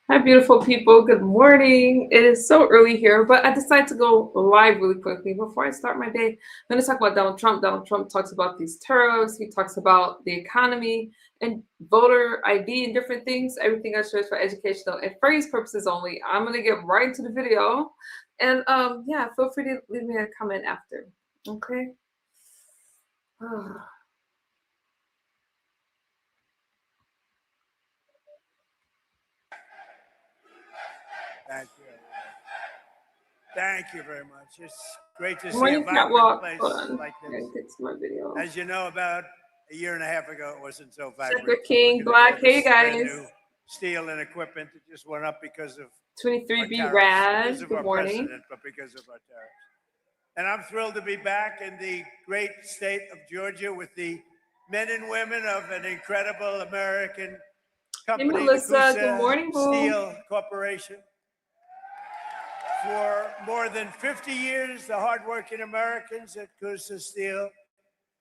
Hi, beautiful people. Good morning. It is so early here, but I decided to go live really quickly. Before I start my day, I'm going to talk about Donald Trump. Donald Trump talks about these tariffs. He talks about the economy and voter ID and different things. Everything I share is for educational and phrase purposes only. I'm going to get right into the video. And yeah, feel free to leave me a comment after. Okay. Thank you. Thank you very much. It's great to Good see a morning, vibrant Catwalk. place Hold on. like I this. gotta get to my video. As you know, about a year and a half ago, it wasn't so Checker vibrant. Look King at all Black. Hey, this brand guys. new steel and equipment that just went up because of our 23B tariffs, because Rad. of Good our morning. president, but because of our tariffs. And I'm thrilled to be back in the great state of Georgia with the men and women of an incredible American Hey, company, the Melissa. Good Coosa morning, boo. Steel Corporation. For more than 50 years, the hardworking Americans at Coosa Steel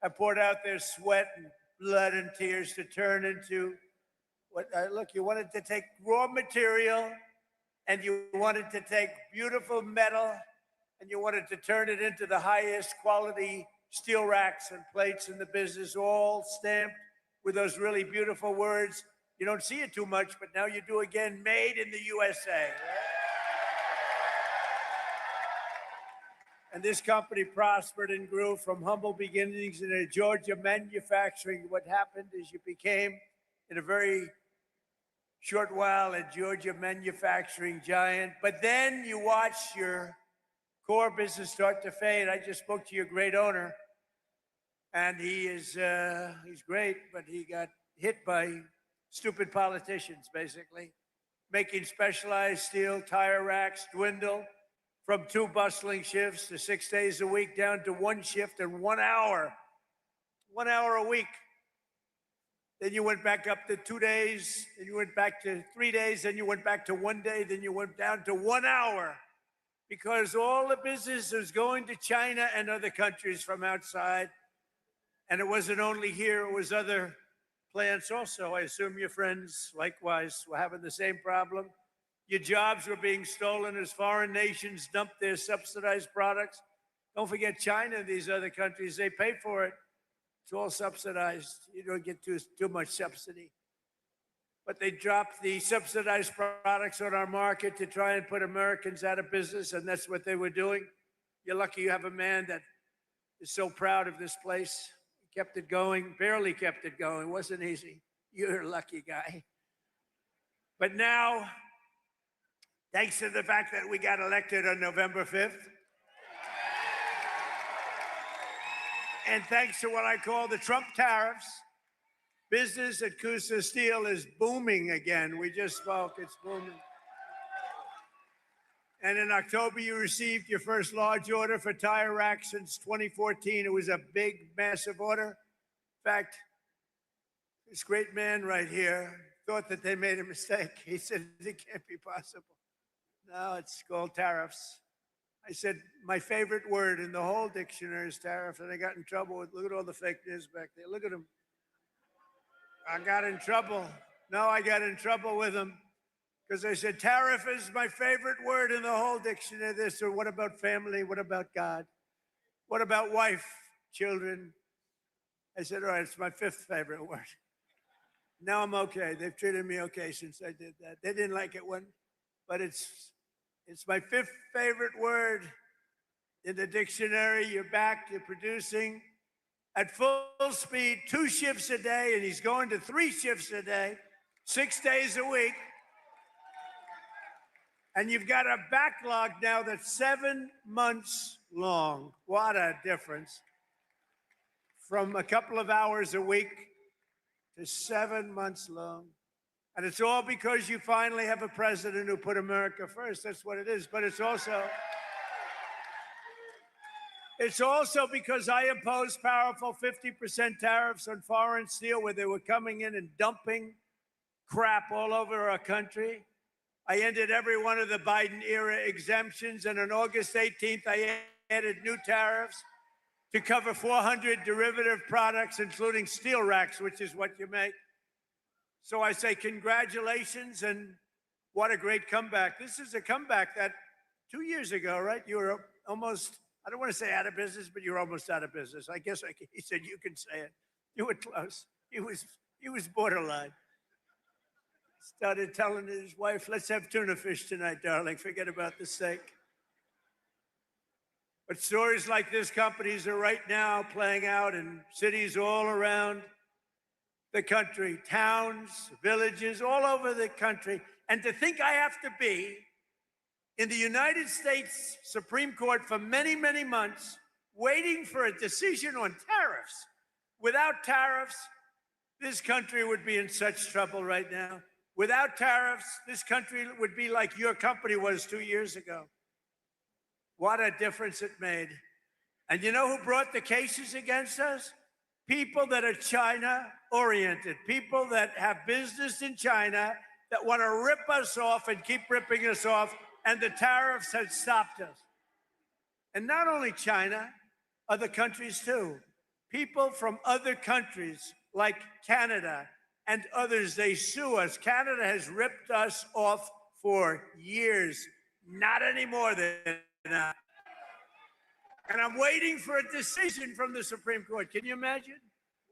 have poured out their sweat and blood and tears to turn into what, look, you wanted to take raw material and you wanted to take beautiful metal and you wanted to turn it into the highest quality steel racks and plates in the business, all stamped with those really beautiful words. You don't see it too much, but now you do again, made in the USA. Right? And this company prospered and grew from humble beginnings in a Georgia manufacturing. What happened is you became, in a very short while, a Georgia manufacturing giant. But then you watch your core business start to fade. I just spoke to your great owner, and he's great, but he got hit by stupid politicians, basically, making specialized steel tire racks dwindle from 2 bustling shifts to 6 days a week down to 1 shift and 1 hour a week. Then you went back up to 2 days, then you went back to 3 days, then you went back to 1 day, then you went down to 1 hour because all the business was going to China and other countries from outside. And it wasn't only here, it was other plants also. I assume your friends likewise were having the same problem. Your jobs were being stolen as foreign nations dumped their subsidized products. Don't forget China and these other countries, they pay for it. It's all subsidized. You don't get too much subsidy. But they dropped the subsidized products on our market to try and put Americans out of business, and that's what they were doing. You're lucky you have a man that is so proud of this place. He kept it going, barely kept it going. It wasn't easy. You're a lucky guy. But now, thanks to the fact that we got elected on November 5th, and thanks to what I call the Trump tariffs, business at Coosa Steel is booming again. We just spoke, it's booming. And in October, you received your first large order for tire racks since 2014. It was a big, massive order. In fact, this great man right here thought that they made a mistake. He said, it can't be possible. No, it's called tariffs. I said, my favorite word in the whole dictionary is tariff, and I got in trouble with, look at all the fake news back there. Look at them. I got in trouble. No, I got in trouble with them because I said, tariff is my favorite word in the whole dictionary. They said, what about family? What about God? What about wife, children? I said, all right, it's my 5th favorite word. Now I'm okay. They've treated me okay since I did that. They didn't like it when, but it's my 5th favorite word in the dictionary. You're back, you're producing at full speed, 2 shifts a day, and he's going to 3 shifts a day, 6 days a week. And you've got a backlog now that's 7 months long. What a difference. From a couple of hours a week to 7 months long. And it's all because you finally have a president who put America first. That's what it is. But it's also because I imposed powerful 50% tariffs on foreign steel where they were coming in and dumping crap all over our country. I ended every one of the Biden era exemptions. And on August 18th, I added new tariffs to cover 400 derivative products, including steel racks, which is what you make. So I say congratulations, and What a great comeback. This is a comeback that 2 years ago, right? You were almost, I don't want to say out of business, but you're almost out of business. I guess he said you can say it. You were close. He was borderline. Started telling his wife, let's have tuna fish tonight, darling. Forget about the steak. But stories like this companies are right now playing out in cities all around the country, towns, villages, all over the country. And to think I have to be in the United States Supreme Court for many, many months, waiting for a decision on tariffs. Without tariffs, this country would be in such trouble right now. Without tariffs, this country would be like your company was 2 years ago. What a difference it made. And you know who brought the cases against us? People that are China-oriented, people that have business in China that want to rip us off and keep ripping us off, and the tariffs had stopped us. And not only China, other countries too. People from other countries like Canada and others, they sue us. Canada has ripped us off for years. Not anymore than that. And I'm waiting for a decision from the Supreme Court. Can you imagine?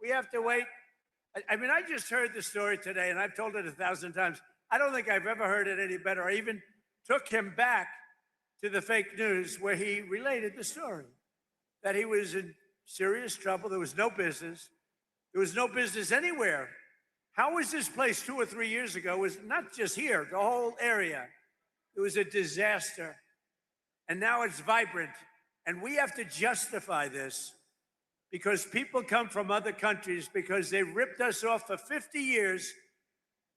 We have to wait. I mean, I just heard the story today, and I've told it 1,000 times. I don't think I've ever heard it any better. I even took him back to the fake news where he related the story, that he was in serious trouble. There was no business. There was no business anywhere. How was this place 2 or 3 years ago? It was not just here, the whole area. It was a disaster. And now it's vibrant. And we have to justify this because people come from other countries because they ripped us off for 50 years.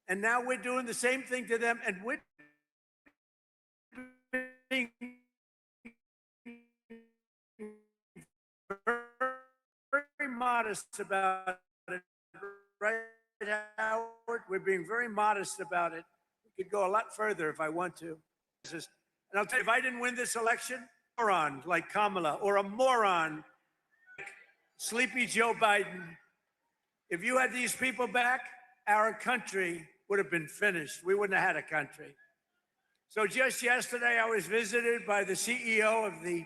And now we're doing the same thing to them. And we're being very modest about it. Right, Howard? We're being very modest about it. We could go a lot further if I want to. And I'll tell you, if I didn't win this election, a moron like Kamala or a moron like Sleepy Joe Biden, if you had these people back, our country would have been finished. We wouldn't have had a country. So just yesterday, I was visited by the CEO of the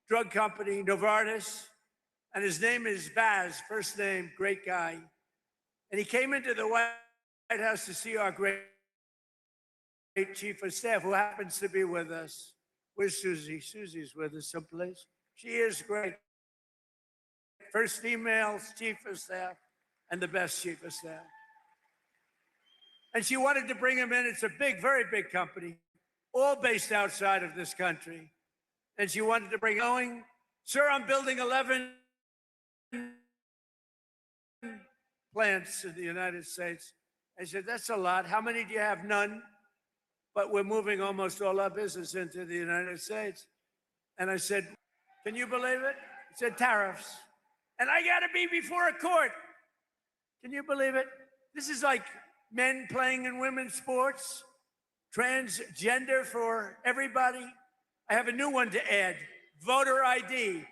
drug company, Novartis, and his name is Baz, first name, great guy. And he came into the White House to see our great chief of staff, who happens to be with us. Where's Susie? Susie's with us someplace. She is great. First female chief of staff and the best chief of staff. And she wanted to bring him in. It's a big, very big company, all based outside of this country. And she wanted to bring going, sir, I'm building 11 plants in the United States. I said, that's a lot. How many do you have? None. But we're moving almost all our business into the United States. And I said, can you believe it? He said, tariffs. And I got to be before a court. Can you believe it? This is like men playing in women's sports, transgender for everybody. I have a new one to add, voter ID.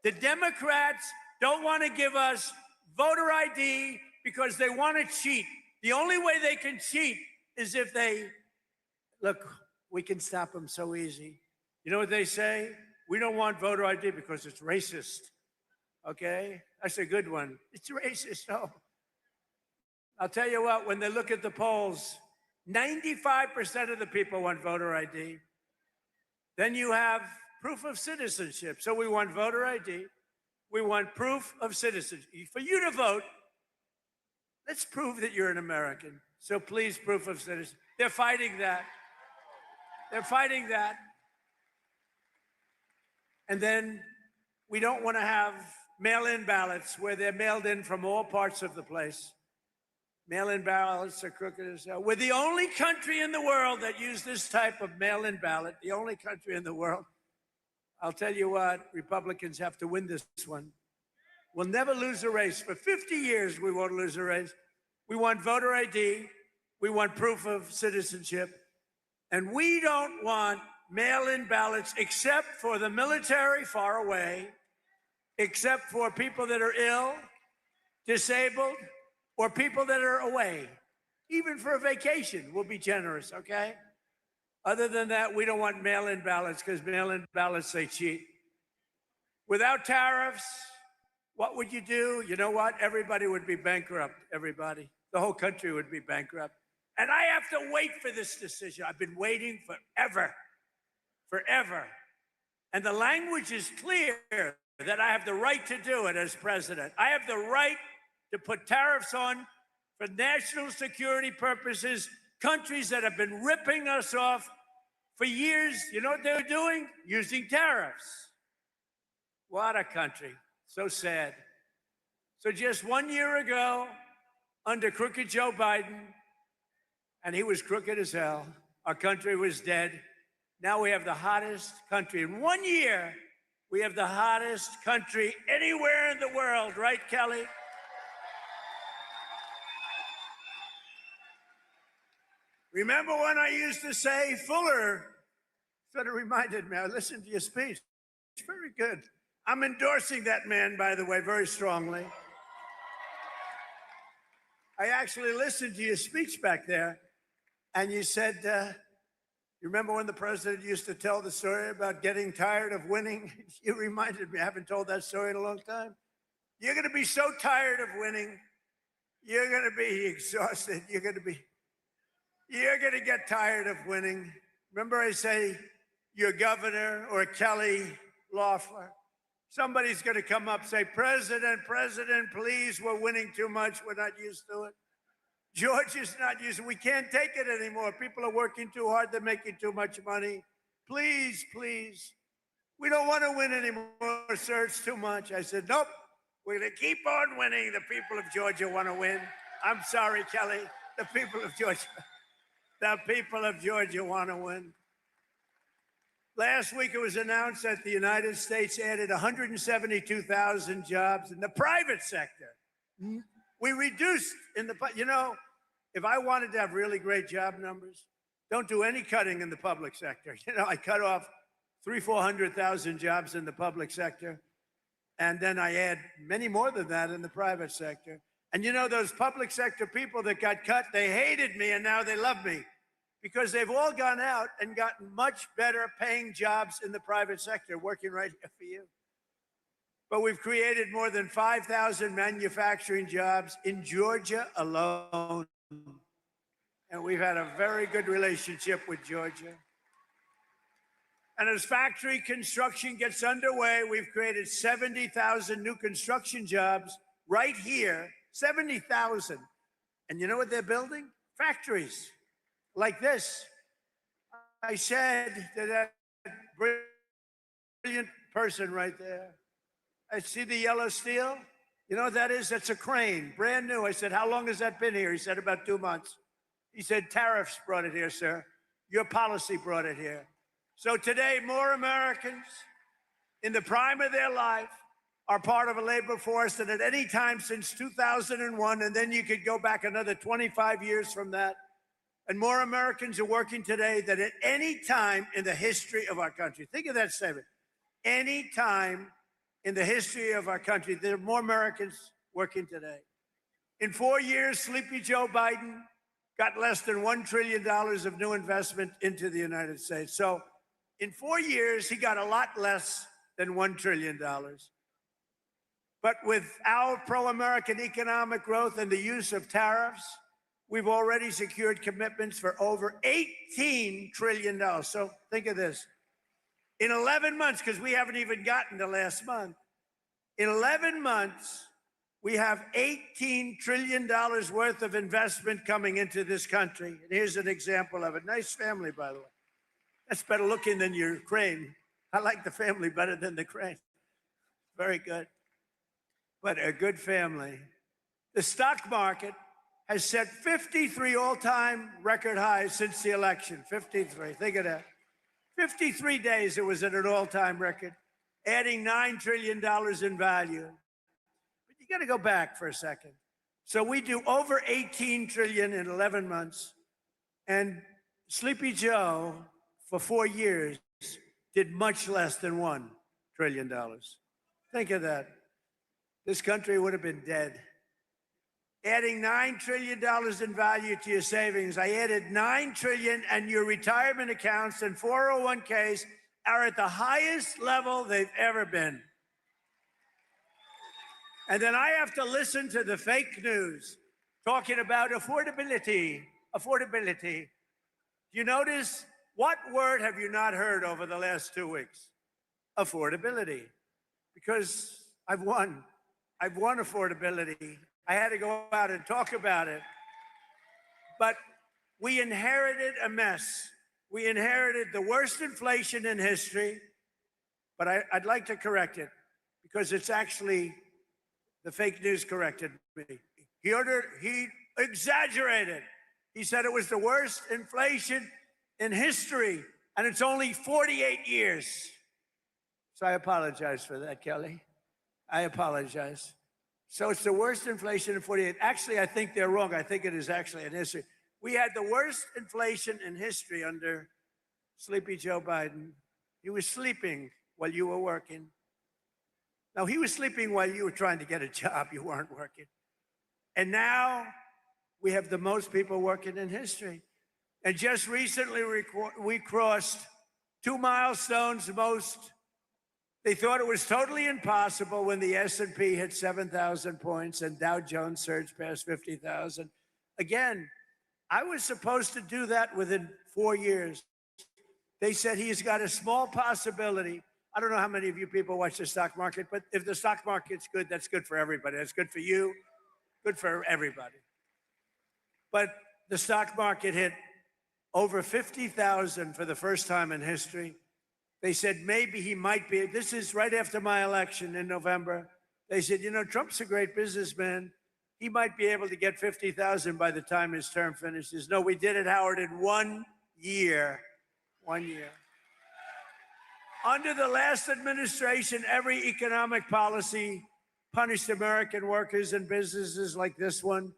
The Democrats don't want to give us voter ID because they want to cheat. The only way they can cheat is if they, look, we can stop them so easy. You know what they say? We don't want voter ID because it's racist. Okay? That's a good one. It's racist. Oh. I'll tell you what, when they look at the polls, 95% of the people want voter ID. Then you have proof of citizenship. So we want voter ID. We want proof of citizenship. For you to vote, let's prove that you're an American. So please, proof of citizenship. They're fighting that. They're fighting that. And then we don't want to have mail-in ballots where they're mailed in from all parts of the place. Mail-in ballots are crooked as hell. We're the only country in the world that use this type of mail-in ballot, the only country in the world. I'll tell you what, Republicans have to win this one. We'll never lose a race. For 50 years, we won't lose a race. We want voter ID. We want proof of citizenship. And we don't want mail-in ballots except for the military far away, except for people that are ill, disabled, or people that are away. Even for a vacation, we'll be generous, okay? Other than that, we don't want mail-in ballots because mail-in ballots, they cheat. Without tariffs, what would you do? You know what? Everybody would be bankrupt, everybody. The whole country would be bankrupt. And I have to wait for this decision. I've been waiting forever, forever. And the language is clear that I have the right to do it as president. I have the right to put tariffs on for national security purposes, countries that have been ripping us off for years. You know what they're doing? Using tariffs. What a country. So sad. So just 1 year ago, under crooked Joe Biden, and he was crooked as hell, our country was dead. Now we have the hottest country. In 1 year, we have the hottest country anywhere in the world, right, Kelly? Remember when I used to say, Fuller, sort of reminded me, I listened to your speech. It's very good. I'm endorsing that man, by the way, very strongly. I actually listened to your speech back there, and you said, you remember when the president used to tell the story about getting tired of winning? You reminded me, I haven't told that story in a long time. You're going to be so tired of winning. You're going to be exhausted. You're going to get tired of winning. Remember I say, your governor or Kelly Loeffler, somebody's going to come up and say, President, please, we're winning too much. We're not used to it. George is not used to it. We can't take it anymore. People are working too hard. They're making too much money. Please. We don't want to win anymore, sir. It's too much. I said, nope. We're going to keep on winning. The people of Georgia want to win. I'm sorry, Kelly. The people of Georgia. The people of Georgia want to win. Last week, it was announced that the United States added 172,000 jobs in the private sector. We reduced if I wanted to have really great job numbers, don't do any cutting in the public sector. I cut off 400,000 jobs in the public sector, and then I add many more than that in the private sector. And those public sector people that got cut, they hated me, and now they love me because they've all gone out and gotten much better paying jobs in the private sector, working right here for you. But we've created more than 5,000 manufacturing jobs in Georgia alone. And we've had a very good relationship with Georgia. And as factory construction gets underway, we've created 70,000 new construction jobs right here, 70,000. And you know what they're building? Factories like this. I said to that brilliant person right there, I see the yellow steel. You know what that is? That's a crane, brand new. I said, how long has that been here? He said, about 2 months. He said, tariffs brought it here, sir. Your policy brought it here. So today, more Americans in the prime of their life are part of a labor force than at any time since 2001. And then you could go back another 25 years from that. And more Americans are working today than at any time in the history of our country. Think of that statement. Any time in the history of our country, there are more Americans working today. In 4 years, Sleepy Joe Biden got less than $1 trillion of new investment into the United States. So in 4 years, he got a lot less than $1 trillion. But with our pro-American economic growth and the use of tariffs, we've already secured commitments for over $18 trillion. So think of this. In 11 months, because we haven't even gotten to last month, in 11 months, we have $18 trillion worth of investment coming into this country. And here's an example of it. Nice family, by the way. That's better looking than your crane. I like the family better than the crane. Very good. But a good family. The stock market has set 53 all-time record highs since the election. 53. Think of that. 53 days it was at an all-time record, adding $9 trillion in value. But you got to go back for a second. So we do over 18 trillion in 11 months, and Sleepy Joe, for 4 years, did much less than $1 trillion. Think of that. This country would have been dead. adding $9 trillion in value to your savings. I added $9 trillion, and your retirement accounts and 401ks are at the highest level they've ever been. And then I have to listen to the fake news talking about affordability. Affordability. You notice, what word have you not heard over the last 2 weeks? Affordability. Because I've won. I've won affordability. I had to go out and talk about it. But we inherited a mess. We inherited the worst inflation in history. But I'd like to correct it, because it's actually, the fake news corrected me. He exaggerated. He said it was the worst inflation in history, and it's only 48 years. So I apologize for that, Kelly. I apologize. So it's the worst inflation in 48. Actually, I think they're wrong. I think it is actually in history. We had the worst inflation in history under Sleepy Joe Biden. He was sleeping while you were working. Now, he was sleeping while you were trying to get a job. You weren't working. And now we have the most people working in history. And just recently, we crossed 2 milestones. They thought it was totally impossible when the S&P hit 7,000 points and Dow Jones surged past 50,000. Again, I was supposed to do that within 4 years. They said he's got a small possibility. I don't know how many of you people watch the stock market, but if the stock market's good, that's good for everybody. That's good for you, good for everybody. But the stock market hit over 50,000 for the first time in history. They said maybe he might be. This is right after my election in November. They said, you know, Trump's a great businessman. He might be able to get 50,000 by the time his term finishes. No, we did it, Howard, in 1 year. 1 year. Under the last administration, every economic policy punished American workers and businesses like this one,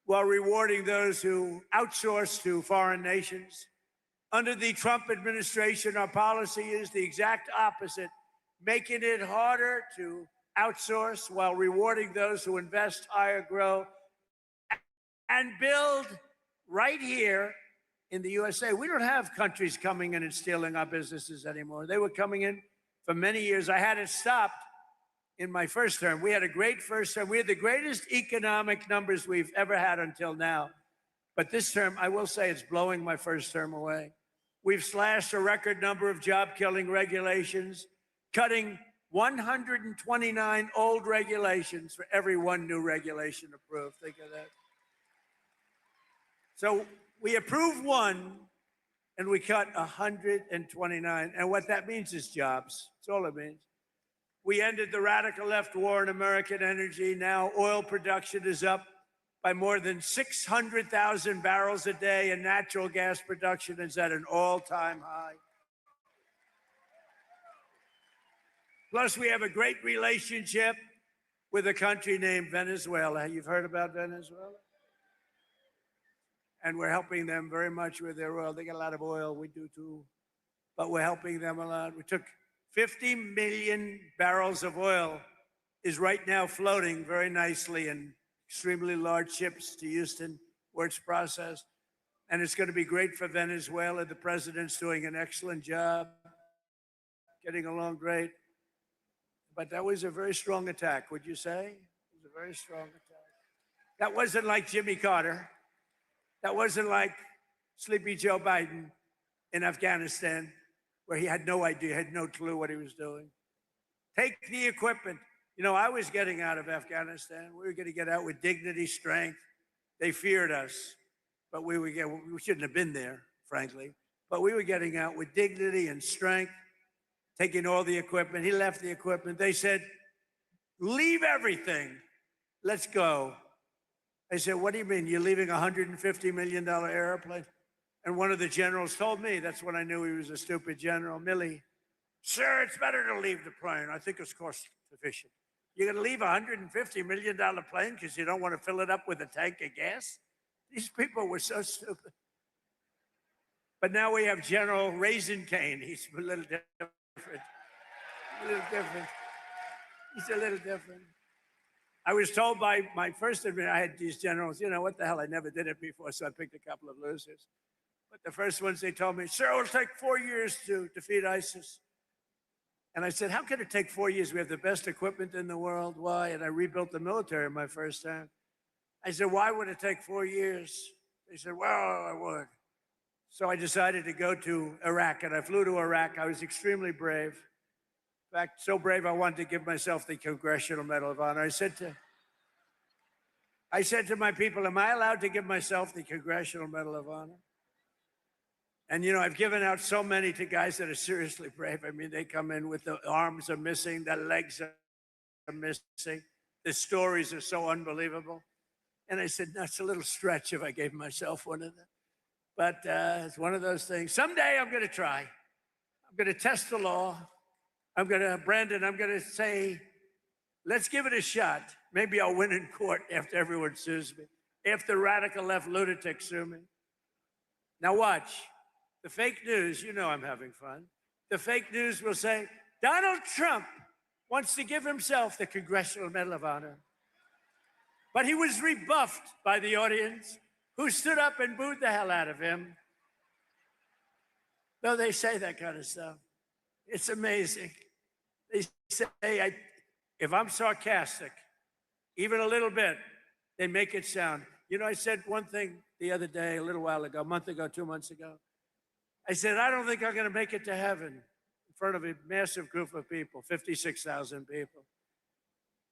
while rewarding those who outsource to foreign nations. Under the Trump administration, our policy is the exact opposite, making it harder to outsource while rewarding those who invest, hire, grow, and build right here in the USA. We don't have countries coming in and stealing our businesses anymore. They were coming in for many years. I had it stopped in my first term. We had a great first term. We had the greatest economic numbers we've ever had until now. But this term, I will say, it's blowing my first term away. We've slashed a record number of job-killing regulations, cutting 129 old regulations for every one new regulation approved. Think of that. So we approve one, and we cut 129. And what that means is jobs. That's all it means. We ended the radical left war in American energy. Now oil production is up by more than 600,000 barrels a day, and natural gas production is at an all-time high. Plus, we have a great relationship with a country named Venezuela. You've heard about Venezuela? And we're helping them very much with their oil. They got a lot of oil. We do too. But we're helping them a lot. We took 50 million barrels of oil is right now floating very nicely in extremely large ships to Houston, where it's processed. And it's going to be great for Venezuela. The president's doing an excellent job, getting along great. But that was a very strong attack, would you say? It was a very strong attack. That wasn't like Jimmy Carter. That wasn't like Sleepy Joe Biden in Afghanistan, where he had no idea, had no clue what he was doing. Take the equipment. You know, I was getting out of Afghanistan. We were going to get out with dignity, strength. They feared us, but we shouldn't have been there, frankly. But we were getting out with dignity and strength, taking all the equipment. He left the equipment. They said, leave everything. Let's go. I said, what do you mean? You're leaving a $150 million airplane? And one of the generals told me, that's when I knew he was a stupid general, Milley. Sir, it's better to leave the plane. I think it's cost efficient. You're going to leave a $150 million plane because you don't want to fill it up with a tank of gas? These people were so stupid. But now we have General Raisin Cane. He's a little different. A little different. He's a little different. I was told by my first admin, I had these generals, what the hell, I never did it before, so I picked a couple of losers. But the first ones, they told me, sir, it'll take 4 years to defeat ISIS. And I said, how can it take 4 years? We have the best equipment in the world. Why? And I rebuilt the military my first time. I said, why would it take 4 years? They said, well, I would. So I decided to go to Iraq, and I flew to Iraq. I was extremely brave. In fact, so brave I wanted to give myself the Congressional Medal of Honor. I said to my people, am I allowed to give myself the Congressional Medal of Honor? And, I've given out so many to guys that are seriously brave. I mean, they come in with the arms are missing, the legs are missing. The stories are so unbelievable. And I said, that's a little stretch if I gave myself one of them. But it's one of those things. Someday I'm going to try. I'm going to test the law. Brandon, I'm going to say, let's give it a shot. Maybe I'll win in court after everyone sues me, after radical left lunatics sue me. Now watch. The fake news, I'm having fun. The fake news will say, Donald Trump wants to give himself the Congressional Medal of Honor. But he was rebuffed by the audience, who stood up and booed the hell out of him. No, they say that kind of stuff. It's amazing. They say, if I'm sarcastic, even a little bit, they make it sound. I said one thing the other day, a little while ago, a month ago, 2 months ago. I said, I don't think I'm going to make it to heaven in front of a massive group of people, 56,000 people.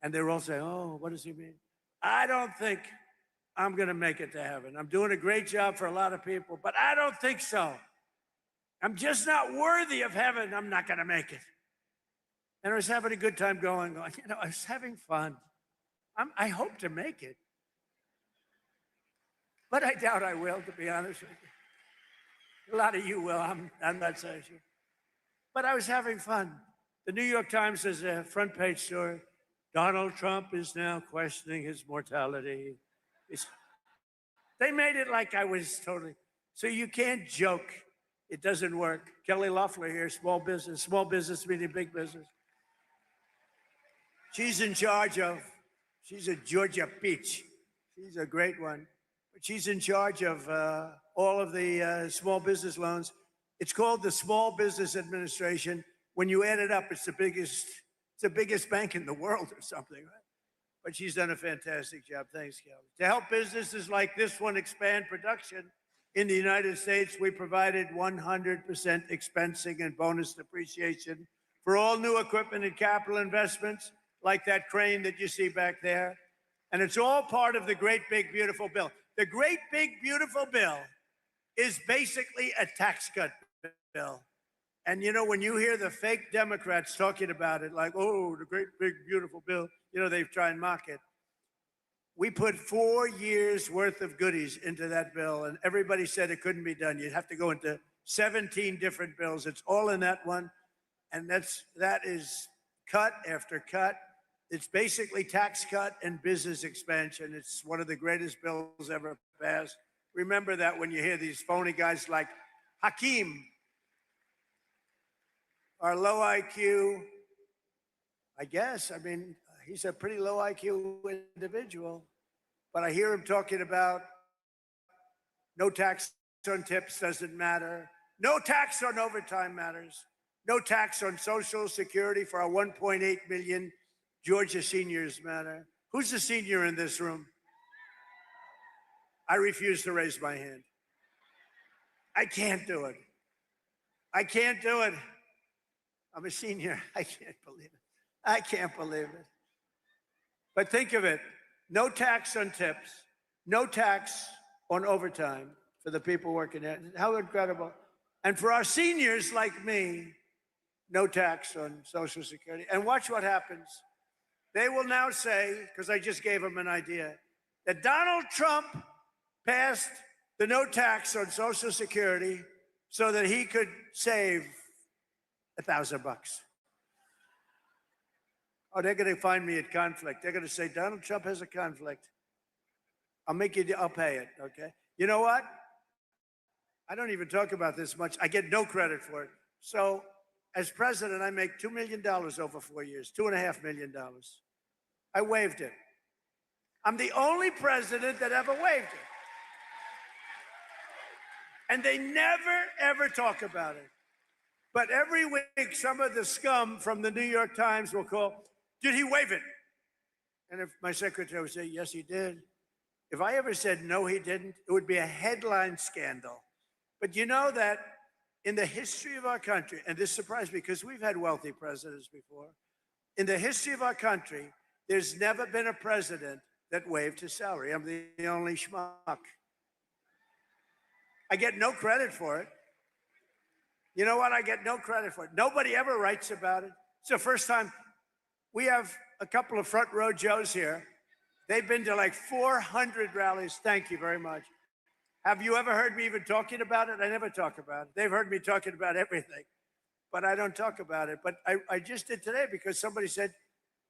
And they're all saying, oh, what does he mean? I don't think I'm going to make it to heaven. I'm doing a great job for a lot of people, but I don't think so. I'm just not worthy of heaven. I'm not going to make it. And I was having a good time going, I was having fun. I hope to make it. But I doubt I will, to be honest with you. A lot of you will. I'm not so sure. But I was having fun. The New York Times has a front page story. Donald Trump is now questioning his mortality. They made it like I was totally. So you can't joke. It doesn't work. Kelly Loeffler here, small business meaning big business. She's in charge of, she's a Georgia peach. She's a great one. But she's in charge of all of the small business loans. It's called the Small Business Administration. When you add it up, it's the biggest bank in the world or something, right? But she's done a fantastic job. Thanks, Kelly. To help businesses like this one expand production in the United States, we provided 100% expensing and bonus depreciation for all new equipment and capital investments, like that crane that you see back there. And it's all part of the Great Big Beautiful Bill. The Great Big Beautiful Bill is basically a tax cut bill. And when you hear the fake Democrats talking about it, like, oh, the Great Big Beautiful Bill, they try and mock it. We put 4 years worth of goodies into that bill, and everybody said it couldn't be done. You'd have to go into 17 different bills. It's all in that one. And that is cut after cut. It's basically tax cut and business expansion. It's one of the greatest bills ever passed. Remember that when you hear these phony guys like Hakeem, our low IQ, I guess. I mean, he's a pretty low IQ individual, but I hear him talking about no tax on tips doesn't matter. No tax on overtime matters. No tax on Social Security for our 1.8 million Georgia seniors matter. Who's the senior in this room? I refuse to raise my hand. I can't do it. I can't do it. I'm a senior. I can't believe it. I can't believe it. But think of it. No tax on tips. No tax on overtime for the people working there. How incredible. And for our seniors like me, no tax on Social Security. And watch what happens. They will now say, because I just gave them an idea, that Donald Trump passed the no tax on Social Security so that he could save $1,000. Oh, they're going to find me at conflict. They're going to say, Donald Trump has a conflict. I'll pay it, okay? You know what? I don't even talk about this much. I get no credit for it. So as president, I make $2 million over 4 years, $2.5 million. I waived it. I'm the only president that ever waived it. And they never, ever talk about it. But every week, some of the scum from the New York Times will call, did he waive it? And if my secretary would say, yes, he did. If I ever said, no, he didn't, it would be a headline scandal. But you know that in the history of our country, and this surprised me because we've had wealthy presidents before, in the history of our country, there's never been a president that waived his salary. I'm the only schmuck. I get no credit for it. You know what? I get no credit for it. Nobody ever writes about it. It's the first time. We have a couple of front row Joes here. They've been to like 400 rallies. Thank you very much. Have you ever heard me even talking about it? I never talk about it. They've heard me talking about everything, but I don't talk about it. But I just did today because somebody said,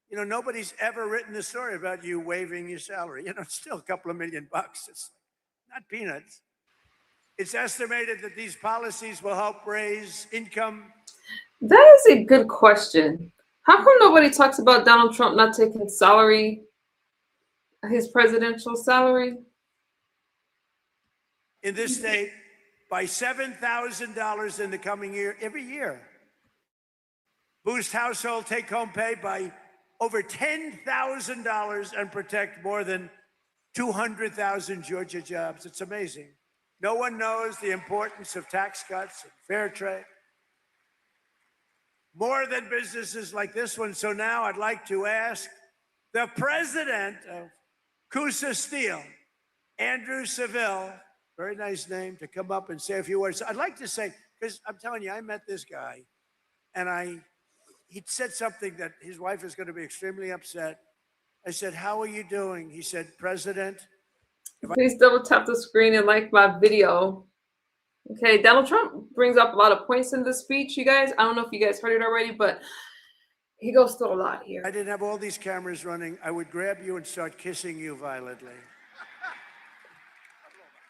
you know, nobody's ever written a story about you waiving your salary. You know, it's still a couple of $1 million. It's not peanuts. It's estimated that these policies will help raise income. That is a good question. How come nobody talks about Donald Trump not taking salary, his presidential salary? In this state by $7,000 in the coming year, every year. Boost household take-home pay by over $10,000 and protect more than 200,000 Georgia jobs. It's amazing. No one knows the importance of tax cuts and fair trade. More than businesses like this one. So now I'd like to ask the president of Coosa Steel, Andrew Seville, very nice name, to come up and say a few words. I'd like to say, because I'm telling you, I met this guy, and he said something that his wife is going to be extremely upset. I said, how are you doing? He said, President. Please double tap the screen and like my video. Okay, Donald Trump brings up a lot of points in this speech, you guys. I don't know if you guys heard it already, but he goes through a lot here. I didn't have all these cameras running. I would grab you and start kissing you violently.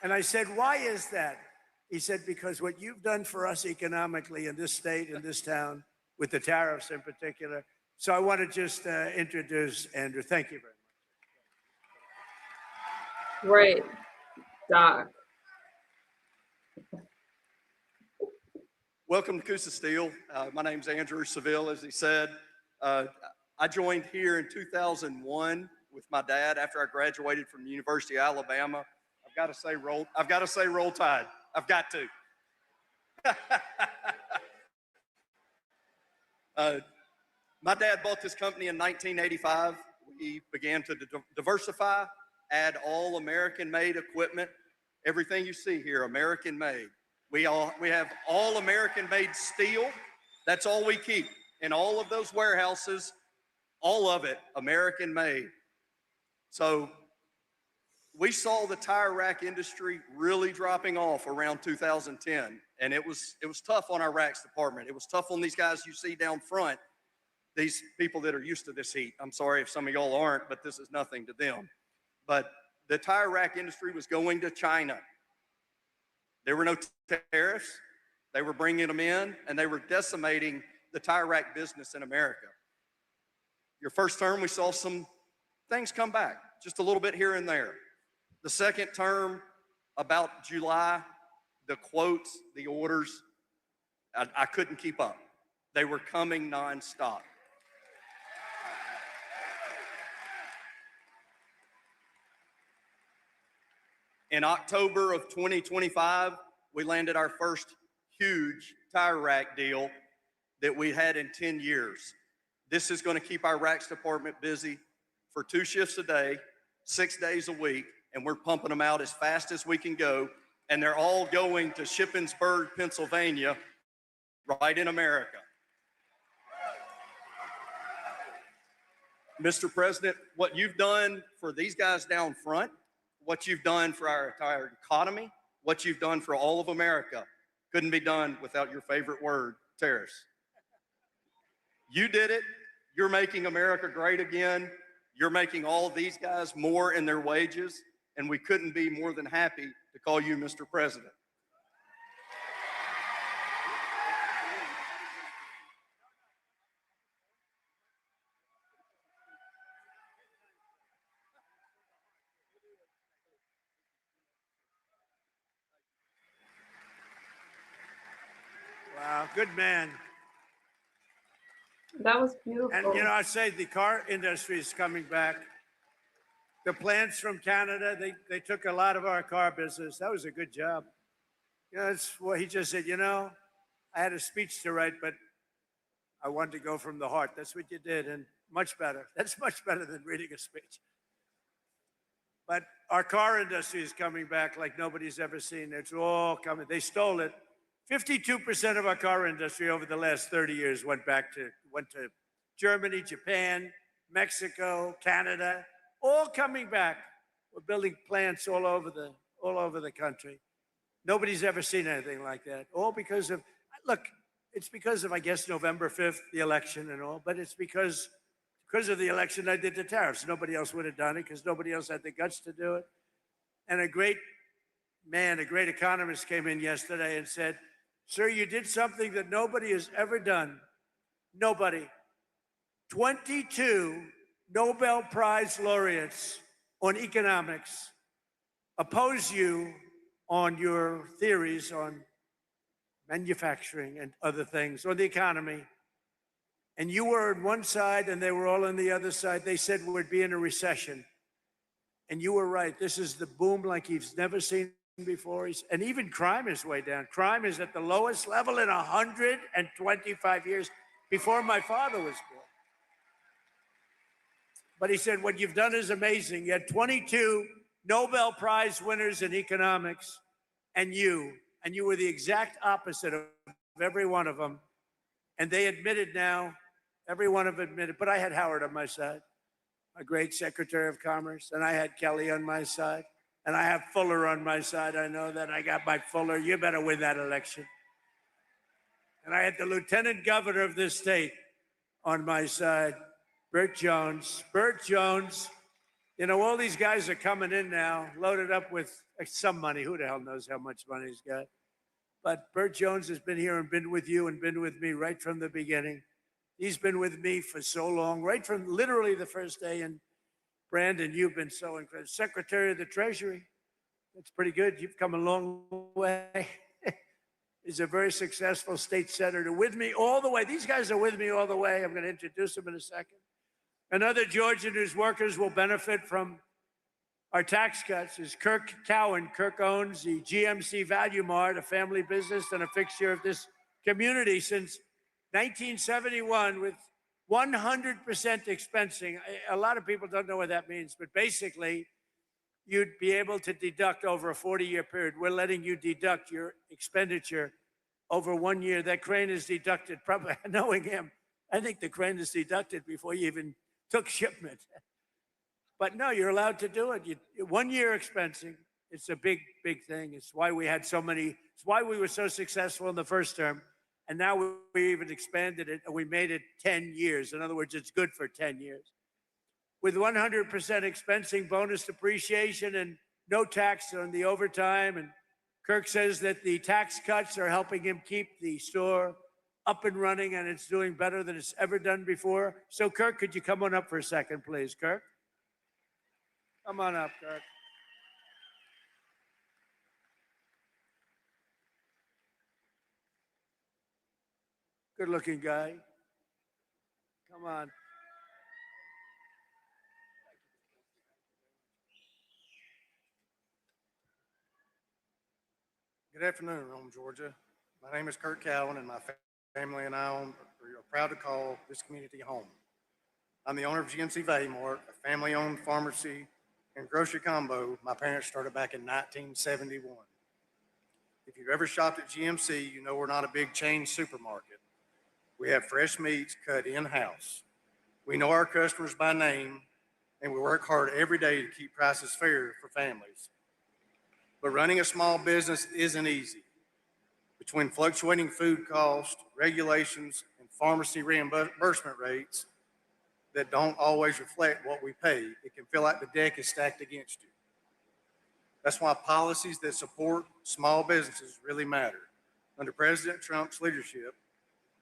And I said, why is that? He said, because what you've done for us economically in this state, in this town, with the tariffs in particular. So I want to just introduce Andrew. Thank you very much. Right, Doc. Welcome to Coosa Steel. My name's Andrew Seville, as he said. I joined here in 2001 with my dad after I graduated from the University of Alabama. I've got to say roll tide. I've got to. My dad bought this company in 1985. We began to diversify, add all American-made equipment. Everything you see here, American-made. We have all American-made steel. That's all we keep in all of those warehouses. All of it American-made. So we saw the tire rack industry really dropping off around 2010, and it was tough on our racks department. It was tough on these guys you see down front. These people that are used to this heat. I'm sorry if some of y'all aren't, but this is nothing to them. But the tire rack industry was going to China. There were no tariffs. They were bringing them in, and they were decimating the tire rack business in America. Your first term, we saw some things come back, just a little bit here and there. The second term, about July, the quotes, the orders, I couldn't keep up. They were coming nonstop. In October of 2025, we landed our first huge tire rack deal that we had in 10 years. This is going to keep our racks department busy for 2 shifts a day, 6 days a week, and we're pumping them out as fast as we can go. And they're all going to Shippensburg, Pennsylvania, right in America. Mr. President, what you've done for these guys down front, what you've done for our entire economy, what you've done for all of America, couldn't be done without your favorite word, tariffs. You did it. You're making America great again. You're making all of these guys more in their wages, and we couldn't be more than happy to call you Mr. President. Good man. That was beautiful. And, you know, I say the car industry is coming back. The plants from Canada, they took a lot of our car business. That was a good job. You know, that's what he just said, you know, I had a speech to write, but I wanted to go from the heart. That's what you did, and much better. That's much better than reading a speech. But our car industry is coming back like nobody's ever seen. It's all coming. They stole it. 52% of our car industry over the last 30 years went to Germany, Japan, Mexico, Canada, all coming back. We're building plants all over the country. Nobody's ever seen anything like that. All because of, look, it's because of, I guess, November 5th, the election and all, but it's because of the election I did the tariffs. Nobody else would have done it because nobody else had the guts to do it. And a great man, a great economist came in yesterday and said, sir, you did something that nobody has ever done. Nobody. 22 Nobel Prize laureates on economics oppose you on your theories on manufacturing and other things, or the economy. And you were on one side and they were all on the other side. They said we'd be in a recession. And you were right. This is the boom like he's never seen before. And even crime is way down. Crime is at the lowest level in 125 years, before my father was born. But he said, what you've done is amazing. You had 22 Nobel Prize winners in economics, and you were the exact opposite of every one of them. And they admitted now, every one of them admitted, but I had Howard on my side, a great Secretary of Commerce, and I had Kelly on my side, and I have Fuller on my side. I know that I got my Fuller. You better win that election. And I had the Lieutenant Governor of this state on my side, Burt Jones. Burt Jones, you know, all these guys are coming in now, loaded up with some money. Who the hell knows how much money he's got? But Burt Jones has been here and been with you and been with me right from the beginning. He's been with me for so long, right from literally the first day. And Brandon, you've been so incredible. Secretary of the Treasury, that's pretty good. You've come a long way. He's a very successful state senator with me all the way. These guys are with me all the way. I'm going to introduce them in a second. Another Georgian whose workers will benefit from our tax cuts is Kirk Cowan. Kirk owns the GMC Value Mart, a family business and a fixture of this community since 1971 with 100% expensing. A lot of people don't know what that means, but basically, you'd be able to deduct over a 40-year period. We're letting you deduct your expenditure over 1 year. That crane is deducted, probably knowing him. I think the crane is deducted before you even took shipment. But no, you're allowed to do it. 1 year expensing. It's a big, big thing. It's why we had so many, it's why we were so successful in the first term. And now we even expanded it and we made it 10 years. In other words, it's good for 10 years. With 100% expensing, bonus depreciation, and no tax on the overtime. And Kirk says that the tax cuts are helping him keep the store up and running, and it's doing better than it's ever done before. So, Kirk, could you come on up for a second, please, Kirk? Come on up, Kirk. Good-looking guy. Come on. Good afternoon, Rome, Georgia. My name is Kurt Cowan, and my family and I are proud to call this community home. I'm the owner of GMC Value Mart, a family-owned pharmacy and grocery combo my parents started back in 1971. If you've ever shopped at GMC, you know we're not a big chain supermarket. We have fresh meats cut in-house. We know our customers by name, and we work hard every day to keep prices fair for families. But running a small business isn't easy. Between fluctuating food costs, regulations, and pharmacy reimbursement rates that don't always reflect what we pay, it can feel like the deck is stacked against you. That's why policies that support small businesses really matter. Under President Trump's leadership,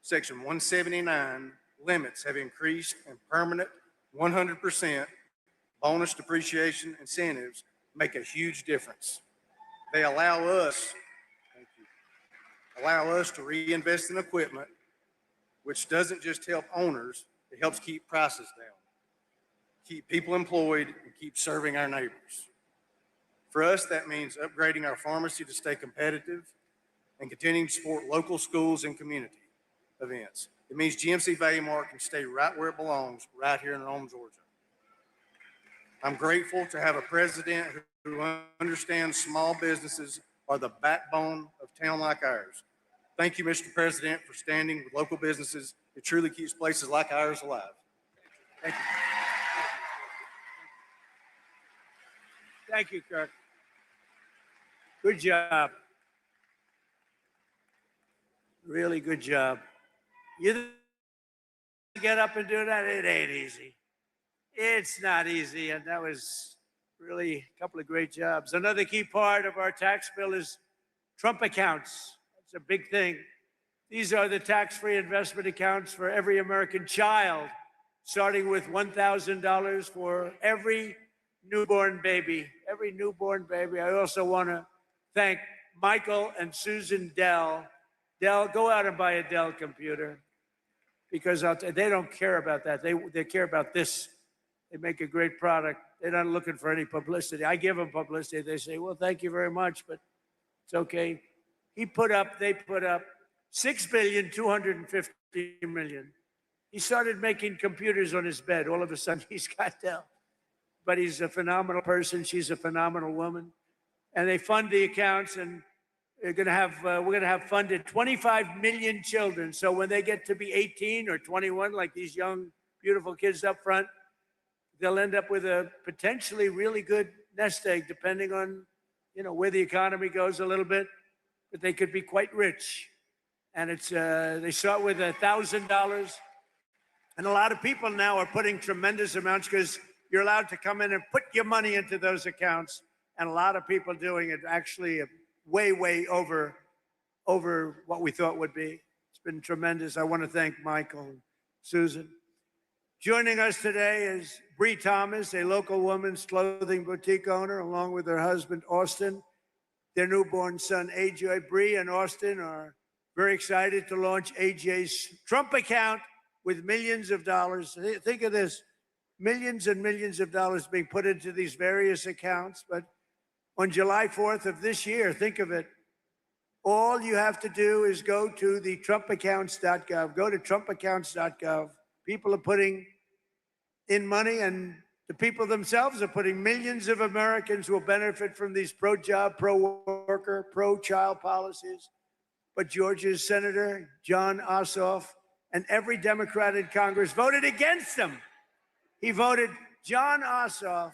Section 179 limits have increased, and permanent 100% bonus depreciation incentives make a huge difference. They allow us, allow us to reinvest in equipment, which doesn't just help owners, it helps keep prices down, keep people employed, and keep serving our neighbors. For us, that means upgrading our pharmacy to stay competitive and continuing to support local schools and community events. It means GMC Value Mart can stay right where it belongs, right here in Rome, Georgia. I'm grateful to have a president who understands small businesses are the backbone of a town like ours. Thank you, Mr. President, for standing with local businesses. It truly keeps places like ours alive. Thank you. Thank you, Kirk. Good job. Really good job. You get up and do that, it ain't easy. It's not easy, and that was really a couple of great jobs. Another key part of our tax bill is Trump accounts. That's a big thing. These are the tax-free investment accounts for every American child, starting with $1,000 for every newborn baby. Every newborn baby. I also want to thank Michael and Susan Dell. Dell, go out and buy a Dell computer, because they don't care about that. They care about this. They make a great product. They're not looking for any publicity. I give them publicity. They say, well, thank you very much, but it's okay. They put up $6,250,000,000. He started making computers on his bed. All of a sudden, he's got Dell. But he's a phenomenal person. She's a phenomenal woman. And they fund the accounts, and we're going to have funded 25 million children. So when they get to be 18 or 21, like these young, beautiful kids up front, they'll end up with a potentially really good nest egg, depending on, where the economy goes a little bit. But they could be quite rich. And they start with $1,000. And a lot of people now are putting tremendous amounts, because you're allowed to come in and put your money into those accounts. And a lot of people doing it actually way, way over what we thought would be. It's been tremendous. I want to thank Michael and Susan. Joining us today is Bree Thomas, a local women's clothing boutique owner, along with her husband, Austin, their newborn son, AJ. Bree and Austin are very excited to launch AJ's Trump account with millions of dollars. Think of this, millions and millions of dollars being put into these various accounts. But on July 4th of this year, think of it, all you have to do is go to the trumpaccounts.gov. Go to trumpaccounts.gov. People are putting in money, and the people themselves are putting. Millions of Americans will benefit from these pro-job, pro-worker, pro-child policies. But Georgia's Senator Jon Ossoff and every Democrat in Congress voted against them. He voted. Jon Ossoff,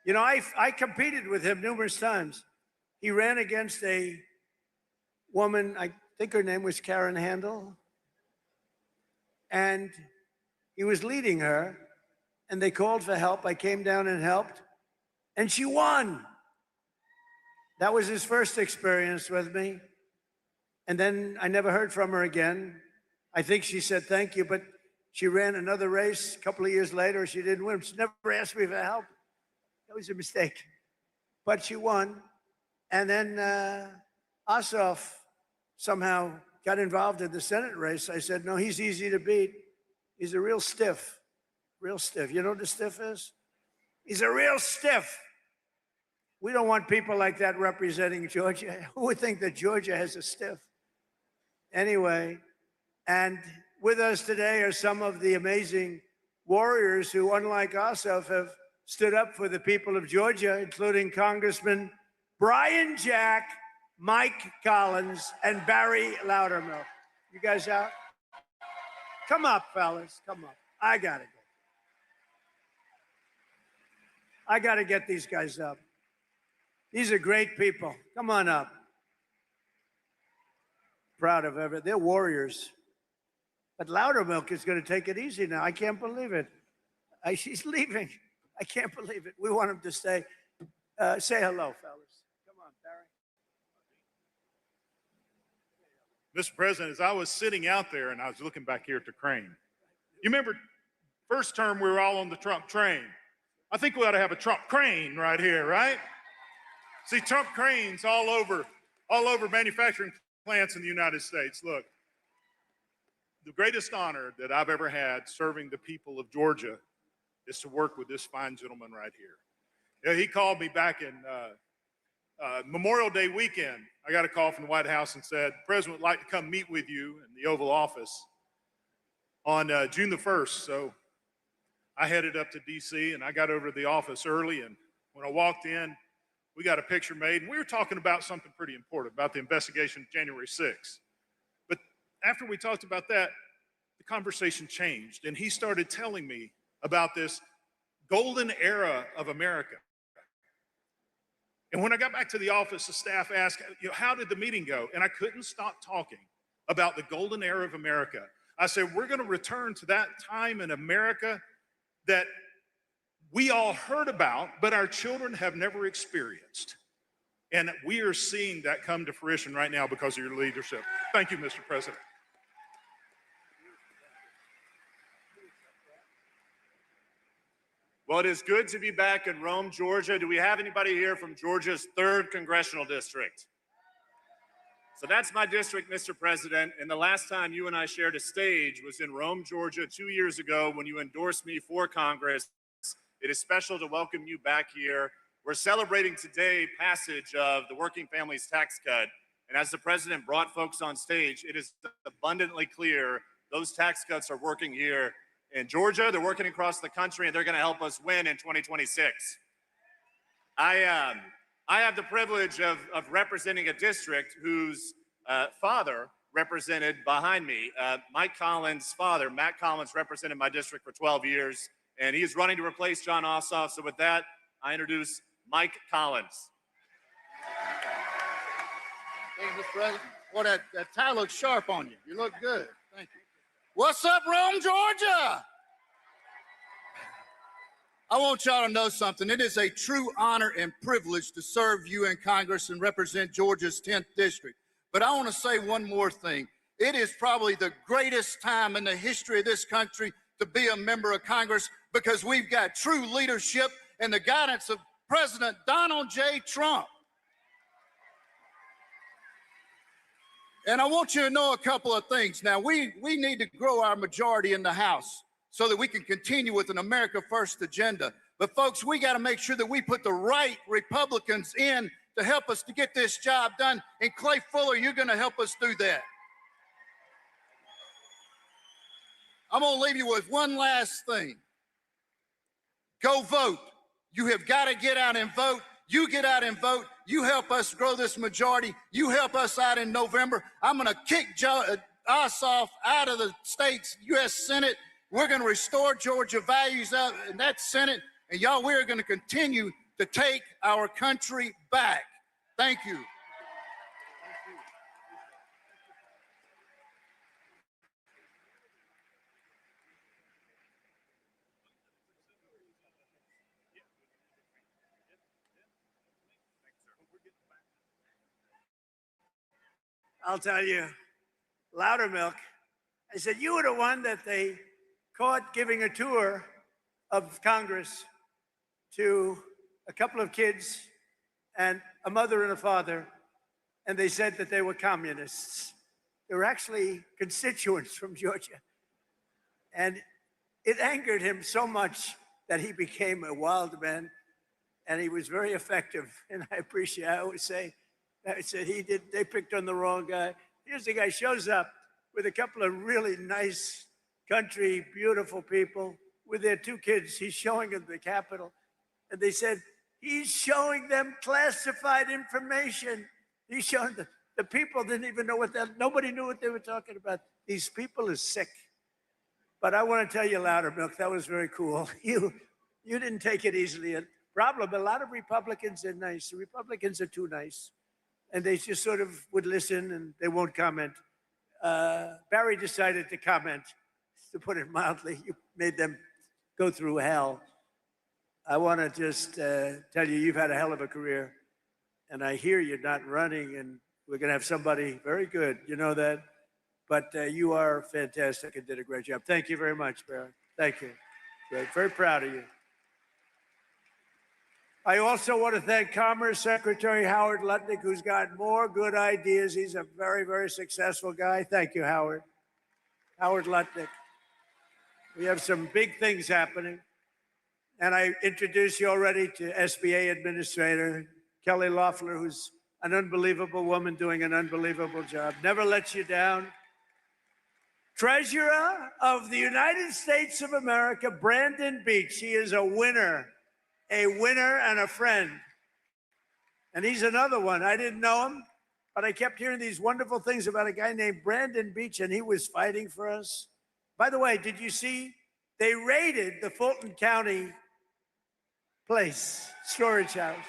I competed with him numerous times. He ran against a woman, I think her name was Karen Handel, and he was leading her, and they called for help. I came down and helped, and she won. That was his first experience with me. And then I never heard from her again. I think she said thank you, but she ran another race a couple of years later. She didn't win. She never asked me for help. That was a mistake. But she won. And then Ossoff somehow got involved in the Senate race. I said, no, he's easy to beat. He's a real stiff. Real stiff. You know what the stiff is? He's a real stiff. We don't want people like that representing Georgia. Who would think that Georgia has a stiff? Anyway, and with us today are some of the amazing warriors who, unlike Ossoff, have stood up for the people of Georgia, including Congressman Brian Jack, Mike Collins, and Barry Loudermilk. You guys out? Come up, fellas. Come up. I gotta get these guys up. These are great people. Come on up. Proud of everything. They're warriors. But Loudermilk is going to take it easy now. I can't believe it. She's leaving. I can't believe it. We want him to stay. Say hello, fellas. Come on, Barry. Mr. President, as I was sitting out there and I was looking back here at the crane, you remember first term we were all on the Trump train. I think we ought to have a Trump crane right here, right? See, Trump cranes all over manufacturing plants in the United States. Look, the greatest honor that I've ever had serving the people of Georgia is to work with this fine gentleman right here. Yeah, he called me back in Memorial Day weekend. I got a call from the White House and said, the president would like to come meet with you in the Oval Office on June the 1st. So I headed up to DC and I got over to the office early, and when I walked in, we got a picture made, and we were talking about something pretty important, about the investigation of January 6th. But after we talked about that, the conversation changed, and he started telling me about this golden era of America. And when I got back to the office, the staff asked, how did the meeting go? And I couldn't stop talking about the golden era of America. I said, we're going to return to that time in America that we all heard about, but our children have never experienced. And we are seeing that come to fruition right now because of your leadership. Thank you, Mr. President. Well, it is good to be back in Rome, Georgia. Do we have anybody here from Georgia's 3rd Congressional District? So that's my district, Mr. President. And the last time you and I shared a stage was in Rome, Georgia, 2 years ago when you endorsed me for Congress. It is special to welcome you back here. We're celebrating today passage of the Working Families Tax Cut. And as the president brought folks on stage, it is abundantly clear those tax cuts are working here in Georgia. They're working across the country, and they're going to help us win in 2026. I have the privilege of representing a district whose father represented behind me. Mike Collins' father, Matt Collins, represented my district for 12 years, and he's running to replace John Ossoff. So with that, I introduce Mike Collins. Thank you, Mr. President. Well, that tie looks sharp on you. You look good. Thank you. What's up, Rome, Georgia? I want y'all to know something. It is a true honor and privilege to serve you in Congress and represent Georgia's 10th district. But I want to say one more thing. It is probably the greatest time in the history of this country to be a member of Congress because we've got true leadership and the guidance of President Donald J. Trump. And I want you to know a couple of things. Now, we need to grow our majority in the House so that we can continue with an America First agenda. But folks, we got to make sure that we put the right Republicans in to help us to get this job done. And Clay Fuller, you're going to help us do that. I'm going to leave you with one last thing. Go vote. You have got to get out and vote. You get out and vote. You help us grow this majority. You help us out in November. I'm going to kick Ossoff out of the state's U.S. Senate. We're going to restore Georgia values out in that Senate. And y'all, we're going to continue to take our country back. Thank you. I'll tell you, Loudermilk, I said, you were the one that they caught giving a tour of Congress to a couple of kids and a mother and a father, and they said that they were communists. They were actually constituents from Georgia. And it angered him so much that he became a wild man, and he was very effective. And I always say, I said, they picked on the wrong guy. Here's the guy shows up with a couple of really nice country, beautiful people with their 2 kids. He's showing them the Capitol. And they said, he's showing them classified information. He's showing them. The people didn't even know nobody knew what they were talking about. These people are sick. But I want to tell you, Loudermilk, that was very cool. You didn't take it easily. A lot of Republicans are nice. The Republicans are too nice. And they just sort of would listen and they won't comment. Barry decided to comment, to put it mildly. You made them go through hell. I want to just tell you, you've had a hell of a career. And I hear you're not running, and we're going to have somebody very good. You know that? But you are fantastic and did a great job. Thank you very much, Barry. Thank you. Great. Very proud of you. I also want to thank Commerce Secretary Howard Lutnick, who's got more good ideas. He's a very, very successful guy. Thank you, Howard. Howard Lutnick. We have some big things happening. And I introduced you already to SBA Administrator Kelly Loeffler, who's an unbelievable woman doing an unbelievable job. Never lets you down. Treasurer of the United States of America, Brandon Beach. He is a winner and a friend. And he's another one. I didn't know him, but I kept hearing these wonderful things about a guy named Brandon Beach, and he was fighting for us. By the way, did you see they raided the Fulton County place, storage house?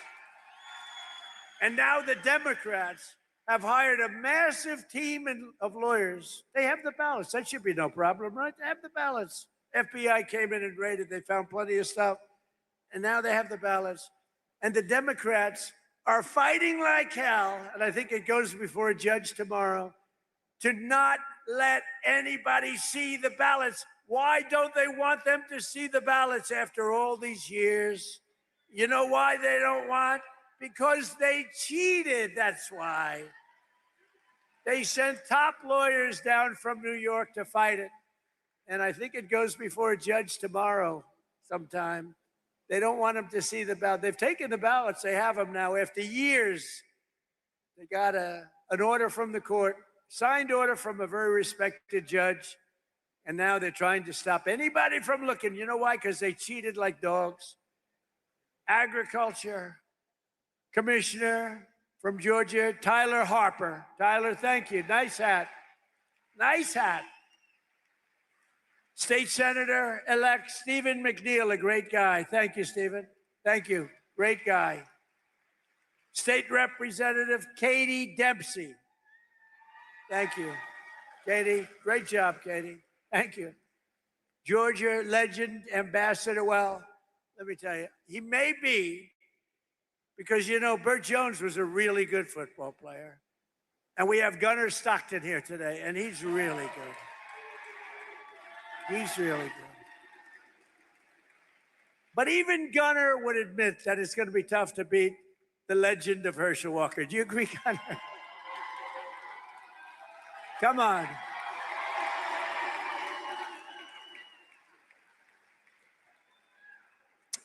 And now the Democrats have hired a massive team of lawyers. They have the ballots. That should be no problem, right? They have the ballots. FBI came in and raided. They found plenty of stuff. And now they have the ballots. And the Democrats are fighting like hell, and I think it goes before a judge tomorrow, to not let anybody see the ballots. Why don't they want them to see the ballots after all these years? You know why they don't want? Because they cheated, that's why. They sent top lawyers down from New York to fight it. And I think it goes before a judge tomorrow sometime. They don't want them to see the ballot. They've taken the ballots. They have them now after years. They got an order from the court, signed order from a very respected judge. And now they're trying to stop anybody from looking. You know why? Because they cheated like dogs. Agriculture Commissioner from Georgia, Tyler Harper. Tyler, thank you. Nice hat. Nice hat. State Senator-elect Stephen McNeil, a great guy. Thank you, Stephen. Thank you. Great guy. State Representative Katie Dempsey. Thank you. Katie, great job, Katie. Thank you. Georgia legend, Ambassador. Well, let me tell you, he may be, because, you know, Burt Jones was a really good football player. And we have Gunnar Stockton here today, and he's really good. He's really good. But even Gunnar would admit that it's going to be tough to beat the legend of Herschel Walker. Do you agree, Gunnar? Come on.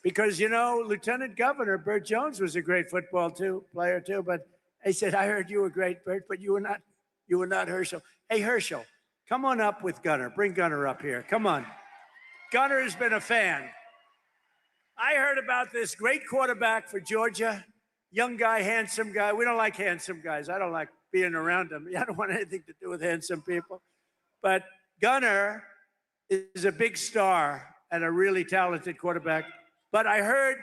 Because, you know, Lieutenant Governor Burt Jones was a great football player too. But he said, I heard you were great, Burt, but you were not Herschel. Hey, Herschel, come on up with Gunnar. Bring Gunnar up here. Come on. Gunnar has been a fan. I heard about this great quarterback for Georgia, young guy, handsome guy. We don't like handsome guys. I don't like being around them. I don't want anything to do with handsome people. But Gunnar is a big star and a really talented quarterback. But I heard,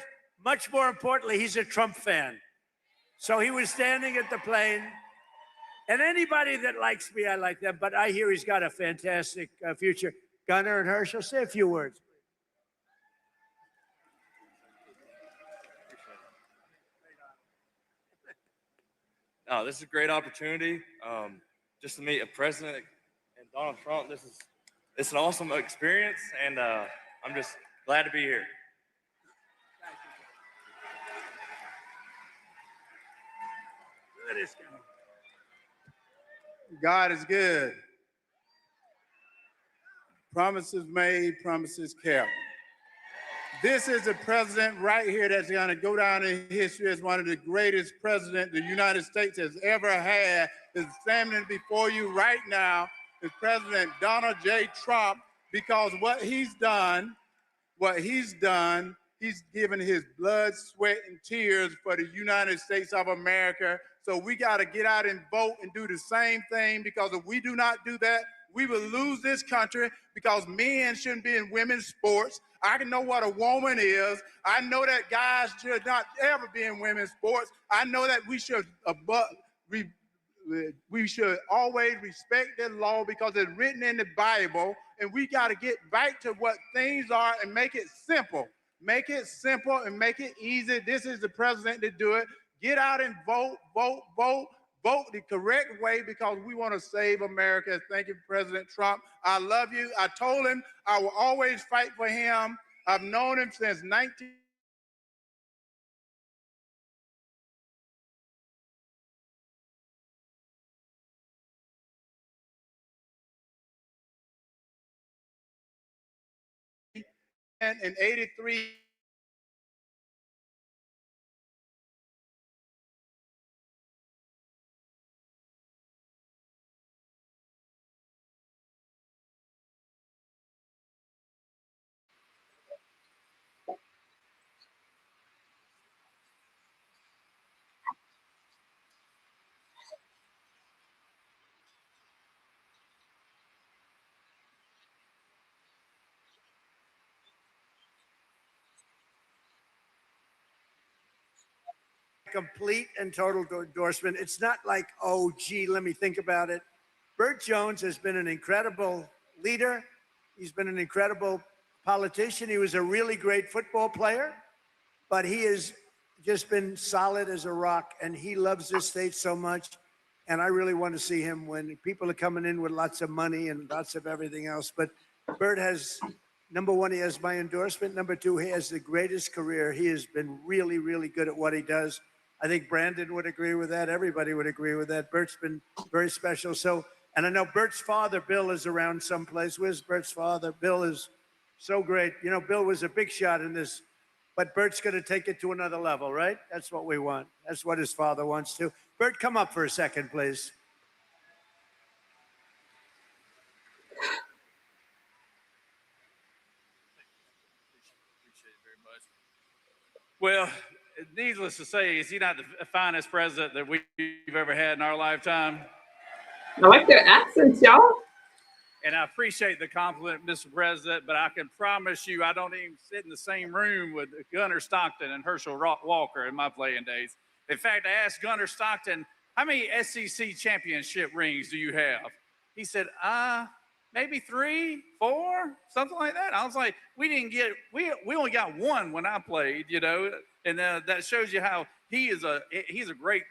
much more importantly, he's a Trump fan. So he was standing at the plane. And anybody that likes me, I like them. But I hear he's got a fantastic future. Gunnar and Herschel, say a few words. Oh, this is a great opportunity just to meet a president and Donald Trump. It's an awesome experience, and I'm just glad to be here. Look at this guy. God is good. Promises made, promises kept. This is a president right here that's going to go down in history as one of the greatest presidents the United States has ever had. Is standing before you right now is President Donald J. Trump, because what he's done, he's given his blood, sweat, and tears for the United States of America. So we got to get out and vote and do the same thing, because if we do not do that, we will lose this country, because men shouldn't be in women's sports. I can know what a woman is. I know that guys should not ever be in women's sports. I know that we should always respect the law because it's written in the Bible, and we got to get back to what things are and make it simple. Make it simple and make it easy. This is the president to do it. Get out and vote, vote, vote. Vote the correct way, because we want to save America. Thank you, President Trump. I love you. I told him I will always fight for him. I've known him since 19. in 83. Complete and total endorsement. It's not like, oh, gee, let me think about it. Burt Jones has been an incredible leader. He's been an incredible politician. He was a really great football player, but he has just been solid as a rock, and he loves this state so much. And I really want to see him when people are coming in with lots of money and lots of everything else. But Burt has, number one, he has my endorsement. Number two, he has the greatest career. He has been really, really good at what he does. I think Brandon would agree with that. Everybody would agree with that. Bert's been very special. So, and I know Bert's father, Bill, is around someplace. Where's Bert's father? Bill is so great. You know, Bill was a big shot in this, but Bert's going to take it to another level, right? That's what we want. That's what his father wants to. Bert, come up for a second, please. Well, needless to say, is he not the finest president that we've ever had in our lifetime? I like their accents, y'all. And I appreciate the compliment, Mr. President, but I can promise you I don't even sit in the same room with Gunnar Stockton and Herschel Walker in my playing days. In fact, I asked Gunnar Stockton, how many SEC championship rings do you have? He said, maybe 3, 4, something like that. I was like, we only got one when I played, you know, and that shows you how he's a great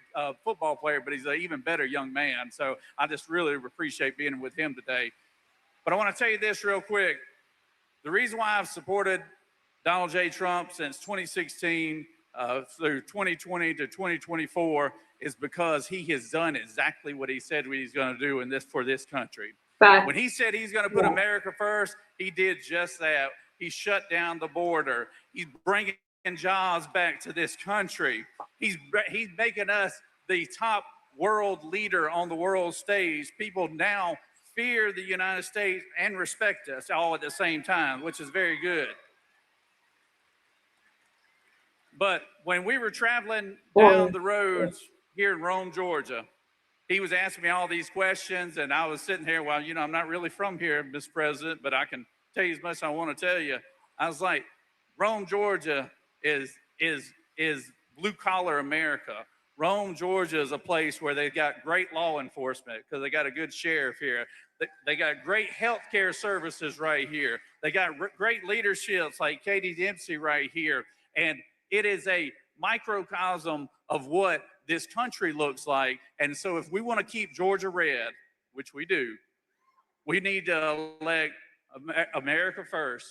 football player, but he's an even better young man. So I just really appreciate being with him today. But I want to tell you this real quick. The reason why I've supported Donald J. Trump since 2016 through 2020 to 2024 is because he has done exactly what he said he's going to do for this country. When he said he's going to put America first, he did just that. He shut down the border. He's bringing jobs back to this country. He's making us the top world leader on the world stage. People now fear the United States and respect us all at the same time, which is very good. But when we were traveling down the roads here in Rome, Georgia, he was asking me all these questions, and I was sitting here, well, you know, I'm not really from here, Mr. President, but I can tell you as much as I want to tell you. I was like, Rome, Georgia is blue collar America. Rome, Georgia is a place where they've got great law enforcement because they got a good sheriff here. They got great healthcare services right here. They got great leaderships like Katie Dempsey right here. And it is a microcosm of what this country looks like. And so if we want to keep Georgia red, which we do, we need to elect America first,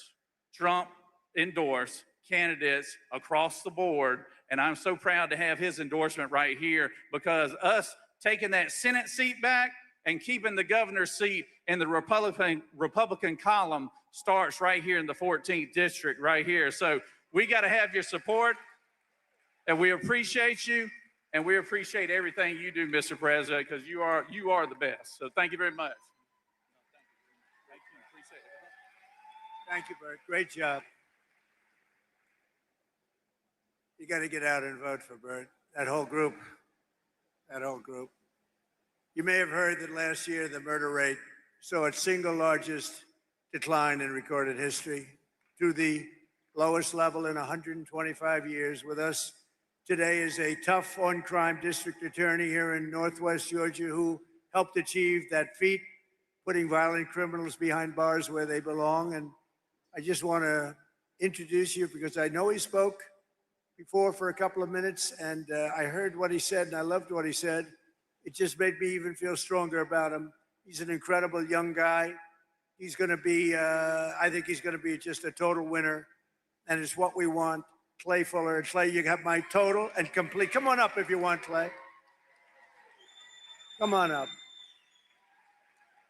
Trump endorse candidates across the board. And I'm so proud to have his endorsement right here because us taking that Senate seat back and keeping the governor's seat in the Republican column starts right here in the 14th district right here. So we got to have your support, and we appreciate you, and we appreciate everything you do, Mr. President, because you are the best. So thank you very much. Thank you. Appreciate it. Thank you, Bert. Great job. You got to get out and vote for Bert. That whole group. You may have heard that last year the murder rate saw its single largest decline in recorded history to the lowest level in 125 years. With us today is a tough on-crime district attorney here in Northwest Georgia who helped achieve that feat, putting violent criminals behind bars where they belong. And I just want to introduce you because I know he spoke before for a couple of minutes, and I heard what he said, and I loved what he said. It just made me even feel stronger about him. He's an incredible young guy. He's going to be, I think he's going to be just a total winner, and it's what we want. Clay Fuller. And Clay, you have my total and complete. Come on up if you want, Clay. Come on up.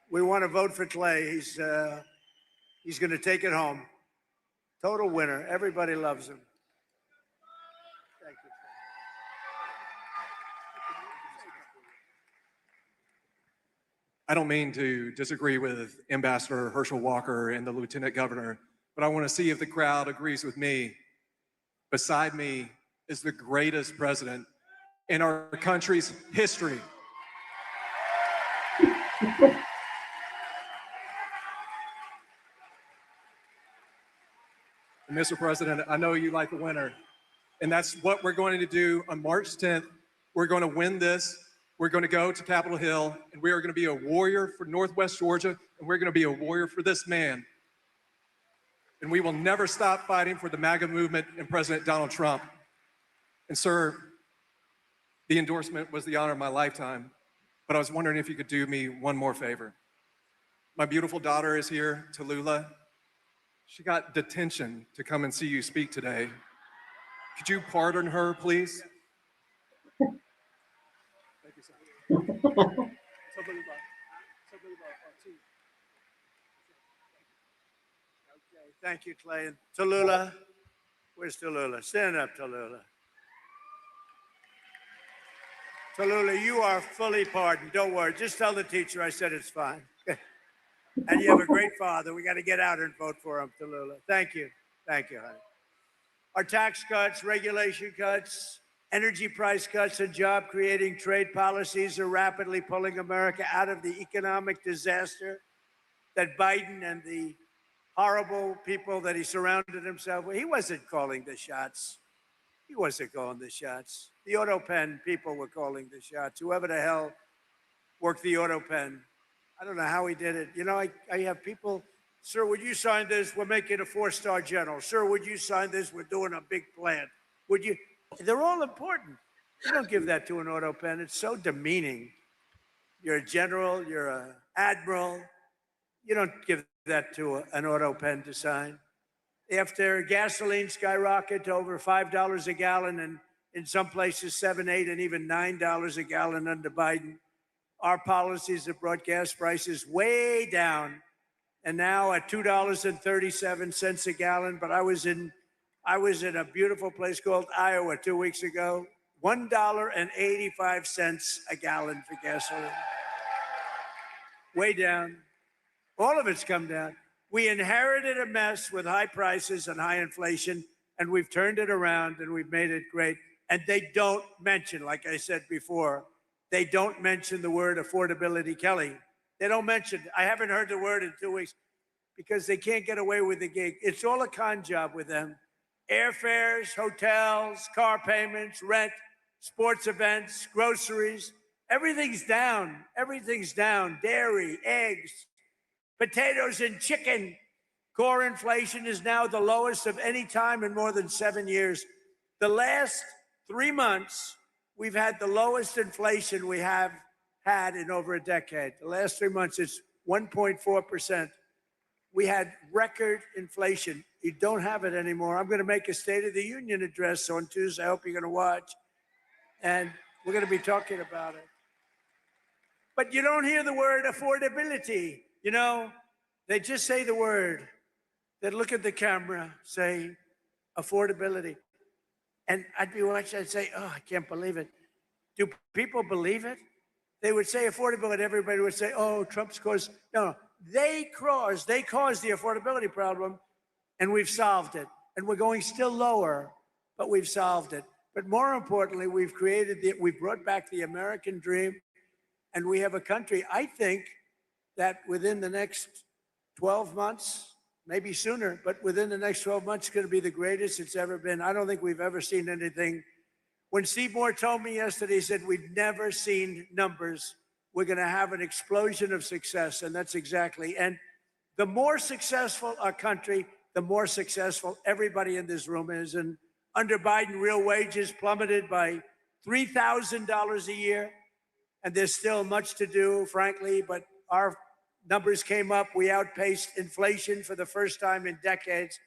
We want to vote for Clay. He's going to take it home. Total winner. Everybody loves him. Thank you. I don't mean to disagree with Ambassador Herschel Walker and the Lieutenant Governor, but I want to see if the crowd agrees with me. Beside me is the greatest president in our country's history. And Mr. President, I know you like the winner, and that's what we're going to do on March 10th. We're going to win this. We're going to go to Capitol Hill, and we are going to be a warrior for Northwest Georgia, and we're going to be a warrior for this man. And we will never stop fighting for the MAGA movement and President Donald Trump. And sir, the endorsement was the honor of my lifetime, but I was wondering if you could do me one more favor. My beautiful daughter is here, Tallulah. She got detention to come and see you speak today. Could you pardon her, please? Thank you, sir. Thank you, Clay. And Tallulah, where's Tallulah? Stand up, Tallulah. Tallulah, you are fully pardoned. Don't worry. Just tell the teacher I said it's fine. And you have a great father. We got to get out and vote for him, Tallulah. Thank you. Thank you, honey. Our tax cuts, regulation cuts, energy price cuts, and job-creating trade policies are rapidly pulling America out of the economic disaster that Biden and the horrible people that he surrounded himself with. He wasn't calling the shots. He wasn't calling the shots. The auto pen people were calling the shots. Whoever the hell worked the auto pen. I don't know how he did it. You know, I have people, sir, would you sign this? We're making a 4-star general. Sir, would you sign this? We're doing a big plant. Would you? They're all important. You don't give that to an auto pen. It's so demeaning. You're a general, you're an admiral. You don't give that to an auto pen to sign. After gasoline skyrocketed to over $5 a gallon and in some places $7, $8, and even $9 a gallon under Biden, our policies have brought gas prices way down and now at $2.37 a gallon. But I was in a beautiful place called Iowa 2 weeks ago, $1.85 a gallon for gasoline. Way down. All of it's come down. We inherited a mess with high prices and high inflation, and we've turned it around and we've made it great. And they don't mention, like I said before, they don't mention the word affordability, Kelly. They don't mention it. I haven't heard the word in 2 weeks because they can't get away with the gig. It's all a con job with them. Airfares, hotels, car payments, rent, sports events, groceries, everything's down. Everything's down. Dairy, eggs, potatoes and chicken. Core inflation is now the lowest of any time in more than 7 years. The last 3 months, we've had the lowest inflation we have had in over a decade. The last 3 months, it's 1.4%. We had record inflation. You don't have it anymore. I'm going to make a State of the Union address on Tuesday. I hope you're going to watch. And we're going to be talking about it. But you don't hear the word affordability. You know, they just say the word. They look at the camera, say affordability. And I'd be watching, I'd say, oh, I can't believe it. Do people believe it? They would say affordability, everybody would say, oh, Trump's caused. No, they caused the affordability problem, and we've solved it. And we're going still lower, but we've solved it. But more importantly, we've brought back the American dream, and we have a country, I think, that within the next 12 months, maybe sooner, but within the next 12 months, it's going to be the greatest it's ever been. I don't think we've ever seen anything. When Steve Moore told me yesterday, he said, we've never seen numbers. We're going to have an explosion of success, and that's exactly. And the more successful our country, the more successful everybody in this room is. And under Biden, real wages plummeted by $3,000 a year. And there's still much to do, frankly, but our numbers came up. We outpaced inflation for the first time in decades.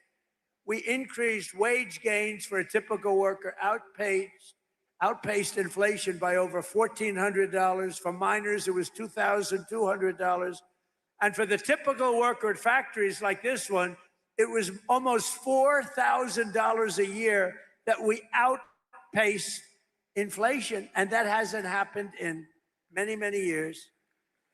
We increased wage gains for a typical worker, outpaced inflation by over $1,400. For miners, it was $2,200. And for the typical worker at factories like this one, it was almost $4,000 a year that we outpaced inflation. And that hasn't happened in many, many years.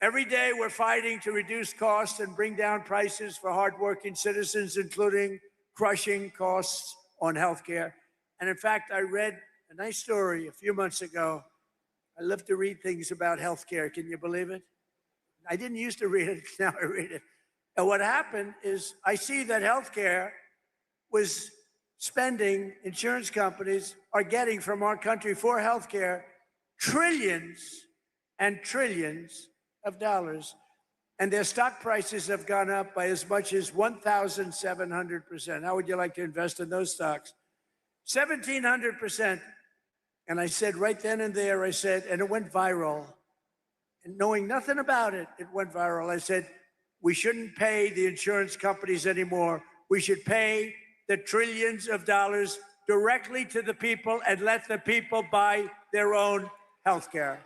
Every day we're fighting to reduce costs and bring down prices for hardworking citizens, including crushing costs on healthcare. And in fact, I read a nice story a few months ago. I love to read things about healthcare. Can you believe it? I didn't used to read it, now I read it. And what happened is I see that healthcare was spending, insurance companies are getting from our country for healthcare trillions and trillions of dollars. And their stock prices have gone up by as much as 1,700%. How would you like to invest in those stocks? 1,700%. And I said right then and there, I said, and it went viral. And knowing nothing about it, it went viral. I said, we shouldn't pay the insurance companies anymore. We should pay the trillions of dollars directly to the people and let the people buy their own health care.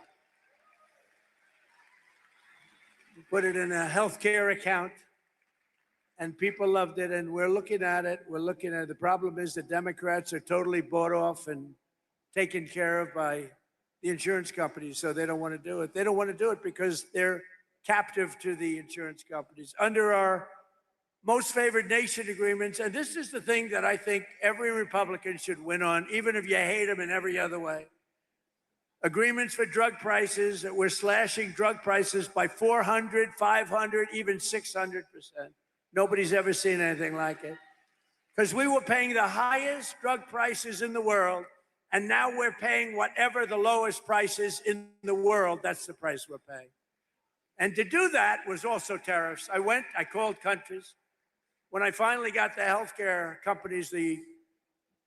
Put it in a healthcare account, and people loved it, and we're looking at it. We're looking at it. The problem is the Democrats are totally bought off and taken care of by the insurance companies, so they don't want to do it. They don't want to do it because they're captive to the insurance companies. Under our most favored nation agreements, and this is the thing that I think every Republican should win on, even if you hate them in every other way. Agreements for drug prices, that we're slashing drug prices by 400, 500, even 600%. Nobody's ever seen anything like it. Because we were paying the highest drug prices in the world, and now we're paying whatever the lowest price is in the world. That's the price we're paying. And to do that was also tariffs. I called countries. When I finally got the healthcare companies, the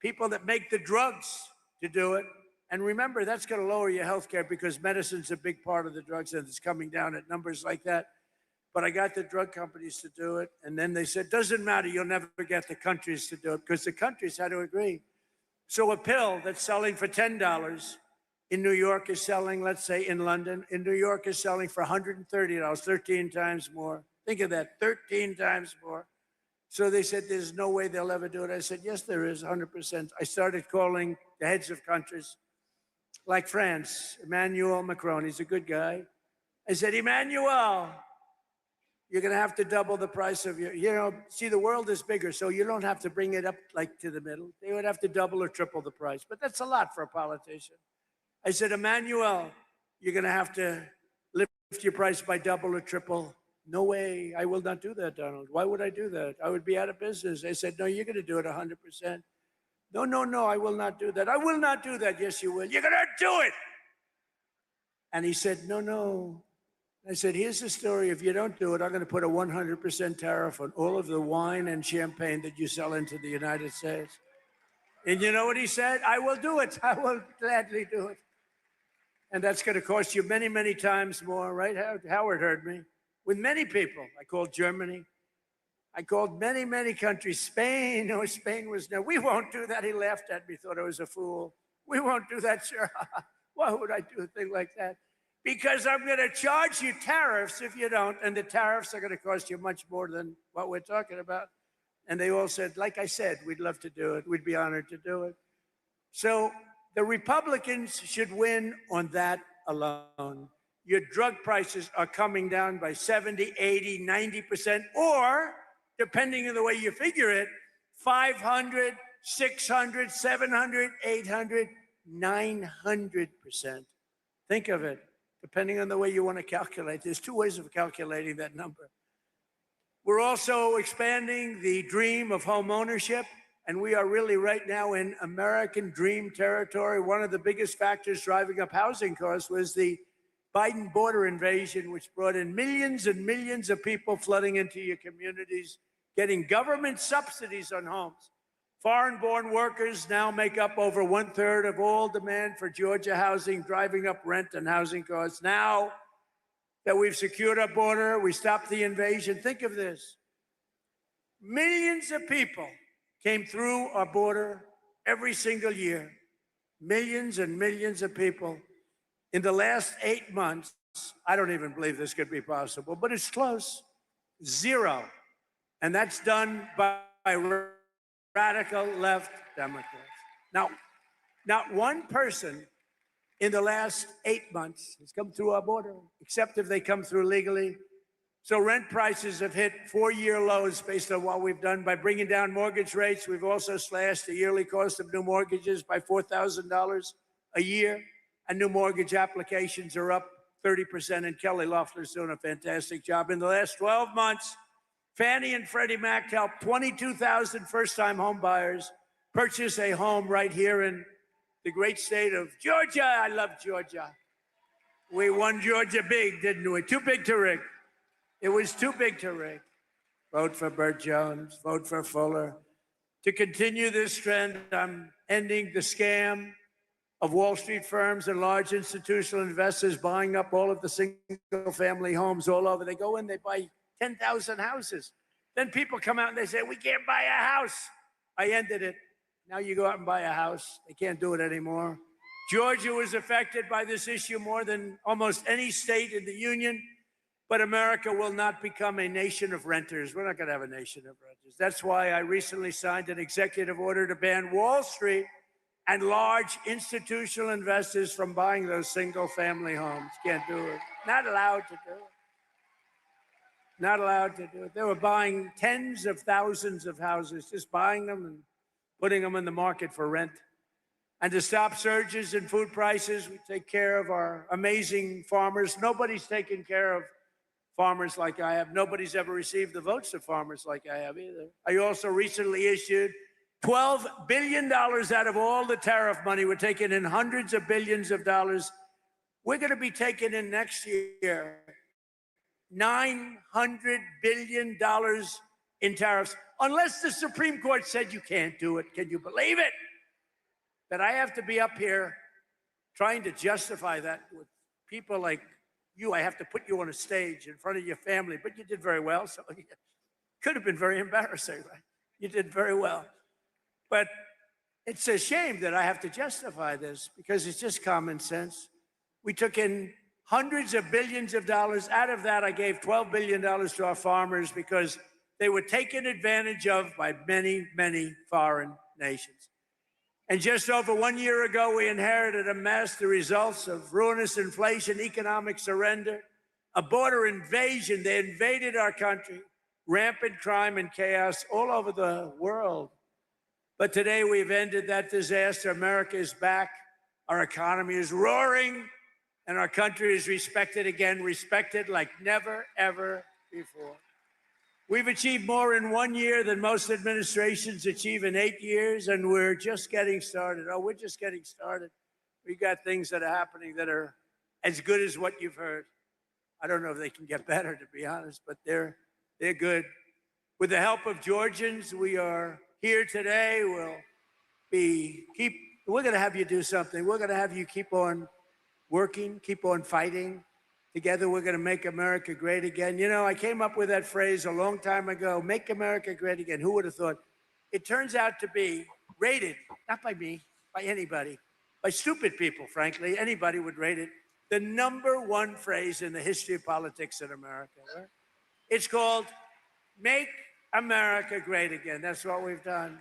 people that make the drugs to do it, and remember, that's going to lower your healthcare because medicine's a big part of the drugs, and it's coming down at numbers like that. But I got the drug companies to do it. And then they said, doesn't matter, you'll never get the countries to do it, because the countries had to agree. So a pill that's selling for $10 in New York is selling, let's say in London, in New York is selling for $130, 13 times more. Think of that, 13 times more. So they said, there's no way they'll ever do it. I said, yes, there is, 100%. I started calling the heads of countries like France, Emmanuel Macron, he's a good guy. I said, Emmanuel, you're going to have to double the price of your, see, the world is bigger, so you don't have to bring it up like to the middle. They would have to double or triple the price, but that's a lot for a politician. I said, Emmanuel, you're going to have to lift your price by double or triple. No way, I will not do that, Donald. Why would I do that? I would be out of business. I said, no, you're going to do it 100%. No, I will not do that. I will not do that. Yes, you will. You're going to do it. And he said, no. I said, here's the story. If you don't do it, I'm going to put a 100% tariff on all of the wine and champagne that you sell into the United States. And you know what he said? I will do it. I will gladly do it. And that's going to cost you many, many times more, right? Howard heard me. With many people. I called Germany. I called many, many countries. Spain, Spain was no, we won't do that. He laughed at me, thought I was a fool. We won't do that, sir. Why would I do a thing like that? Because I'm going to charge you tariffs if you don't, and the tariffs are going to cost you much more than what we're talking about. And they all said, like I said, we'd love to do it. We'd be honored to do it. So the Republicans should win on that alone. Your drug prices are coming down by 70, 80, 90%, or depending on the way you figure it, 500, 600, 700, 800, 900%. Think of it, depending on the way you want to calculate. There's two ways of calculating that number. We're also expanding the dream of home ownership, and we are really right now in American dream territory. One of the biggest factors driving up housing costs was the Biden border invasion, which brought in millions and millions of people flooding into your communities, getting government subsidies on homes. Foreign-born workers now make up over 1/3 of all demand for Georgia housing, driving up rent and housing costs. Now that we've secured our border, we stopped the invasion. Think of this. Millions of people came through our border every single year. Millions and millions of people. In the last 8 months, I don't even believe this could be possible, but it's close. 0. And that's done by radical left Democrats. Now, not one person in the last 8 months has come through our border, except if they come through legally. So rent prices have hit 4-year lows based on what we've done by bringing down mortgage rates. We've also slashed the yearly cost of new mortgages by $4,000 a year, and new mortgage applications are up 30%, and Kelly Loeffler's doing a fantastic job. In the last 12 months, Fannie and Freddie Mac helped 22,000 first-time home buyers purchase a home right here in the great state of Georgia. I love Georgia. We won Georgia big, didn't we? Too big to rig. It was too big to rig. Vote for Burt Jones, vote for Fuller. To continue this trend, I'm ending the scam of Wall Street firms and large institutional investors buying up all of the single-family homes all over. They go in, they buy 10,000 houses. Then people come out and they say, we can't buy a house. I ended it. Now you go out and buy a house. They can't do it anymore. Georgia was affected by this issue more than almost any state in the union. But America will not become a nation of renters. We're not going to have a nation of renters. That's why I recently signed an executive order to ban Wall Street and large institutional investors from buying those single-family homes. Can't do it. Not allowed to do it. Not allowed to do it. They were buying tens of thousands of houses, just buying them and putting them in the market for rent. And to stop surges in food prices, we take care of our amazing farmers. Nobody's taken care of farmers like I have. Nobody's ever received the votes of farmers like I have either. I also recently issued $12 billion out of all the tariff money. We're taking in hundreds of billions of dollars. We're going to be taking in next year $900 billion in tariffs, unless the Supreme Court said you can't do it. Can you believe it? That I have to be up here trying to justify that with people like you. I have to put you on a stage in front of your family, but you did very well. So it could have been very embarrassing, right? You did very well. But it's a shame that I have to justify this because it's just common sense. We took in hundreds of billions of dollars. Out of that, I gave $12 billion to our farmers because they were taken advantage of by many, many foreign nations. And just over 1 year ago, we inherited a mess, the results of ruinous inflation, economic surrender, a border invasion. They invaded our country, rampant crime and chaos all over the world. But today we've ended that disaster. America is back. Our economy is roaring, and our country is respected again, respected like never, ever before. We've achieved more in 1 year than most administrations achieve in 8 years, and we're just getting started. Oh, we're just getting started. We've got things that are happening that are as good as what you've heard. I don't know if they can get better, to be honest, but they're good. With the help of Georgians, we are here today. We're going to have you do something. We're going to have you keep on working, keep on fighting. Together, we're going to make America great again. You know, I came up with that phrase a long time ago, make America great again. Who would have thought? It turns out to be rated, not by me, by anybody, by stupid people, frankly. Anybody would rate it the #1 phrase in the history of politics in America. Right? It's called Make America Great Again. That's what we've done.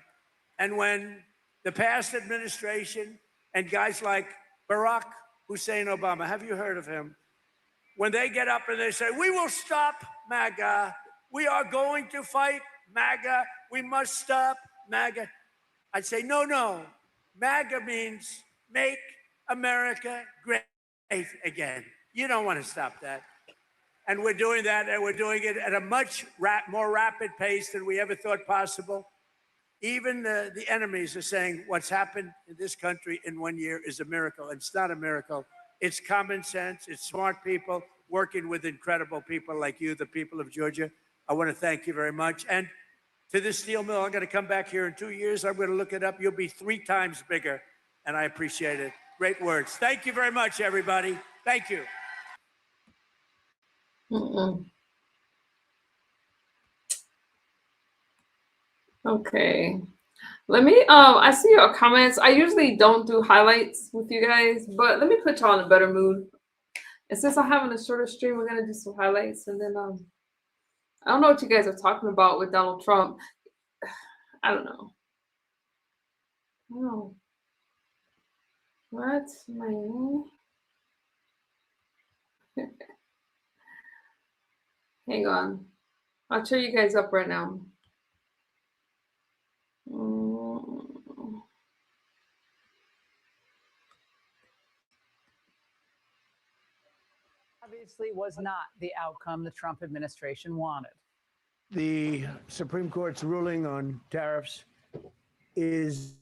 And when the past administration and guys like Barack Hussein Obama, have you heard of him? When they get up and they say, we will stop MAGA, we are going to fight MAGA, we must stop MAGA. I'd say, no. MAGA means make America great again. You don't want to stop that. And we're doing that, and we're doing it at a much more rapid pace than we ever thought possible. Even the enemies are saying what's happened in this country in 1 year is a miracle. It's not a miracle. It's common sense. It's smart people working with incredible people like you, the people of Georgia. I want to thank you very much. And to this steel mill, I'm going to come back here in 2 years. I'm going to look it up. You'll be 3 times bigger, and I appreciate it. Great words. Thank you very much, everybody. Thank you. Okay. Let me, I see your comments. I usually don't do highlights with you guys, but let me put y'all in a better mood. And since I'm having a shorter stream, we're going to do some highlights. And then, I don't know what you guys are talking about with Donald Trump. I don't know. Oh, what? My hang on. I'll cheer you guys up right now. Mm. Obviously was not the outcome the Trump administration wanted. The Supreme Court's ruling on tariffs is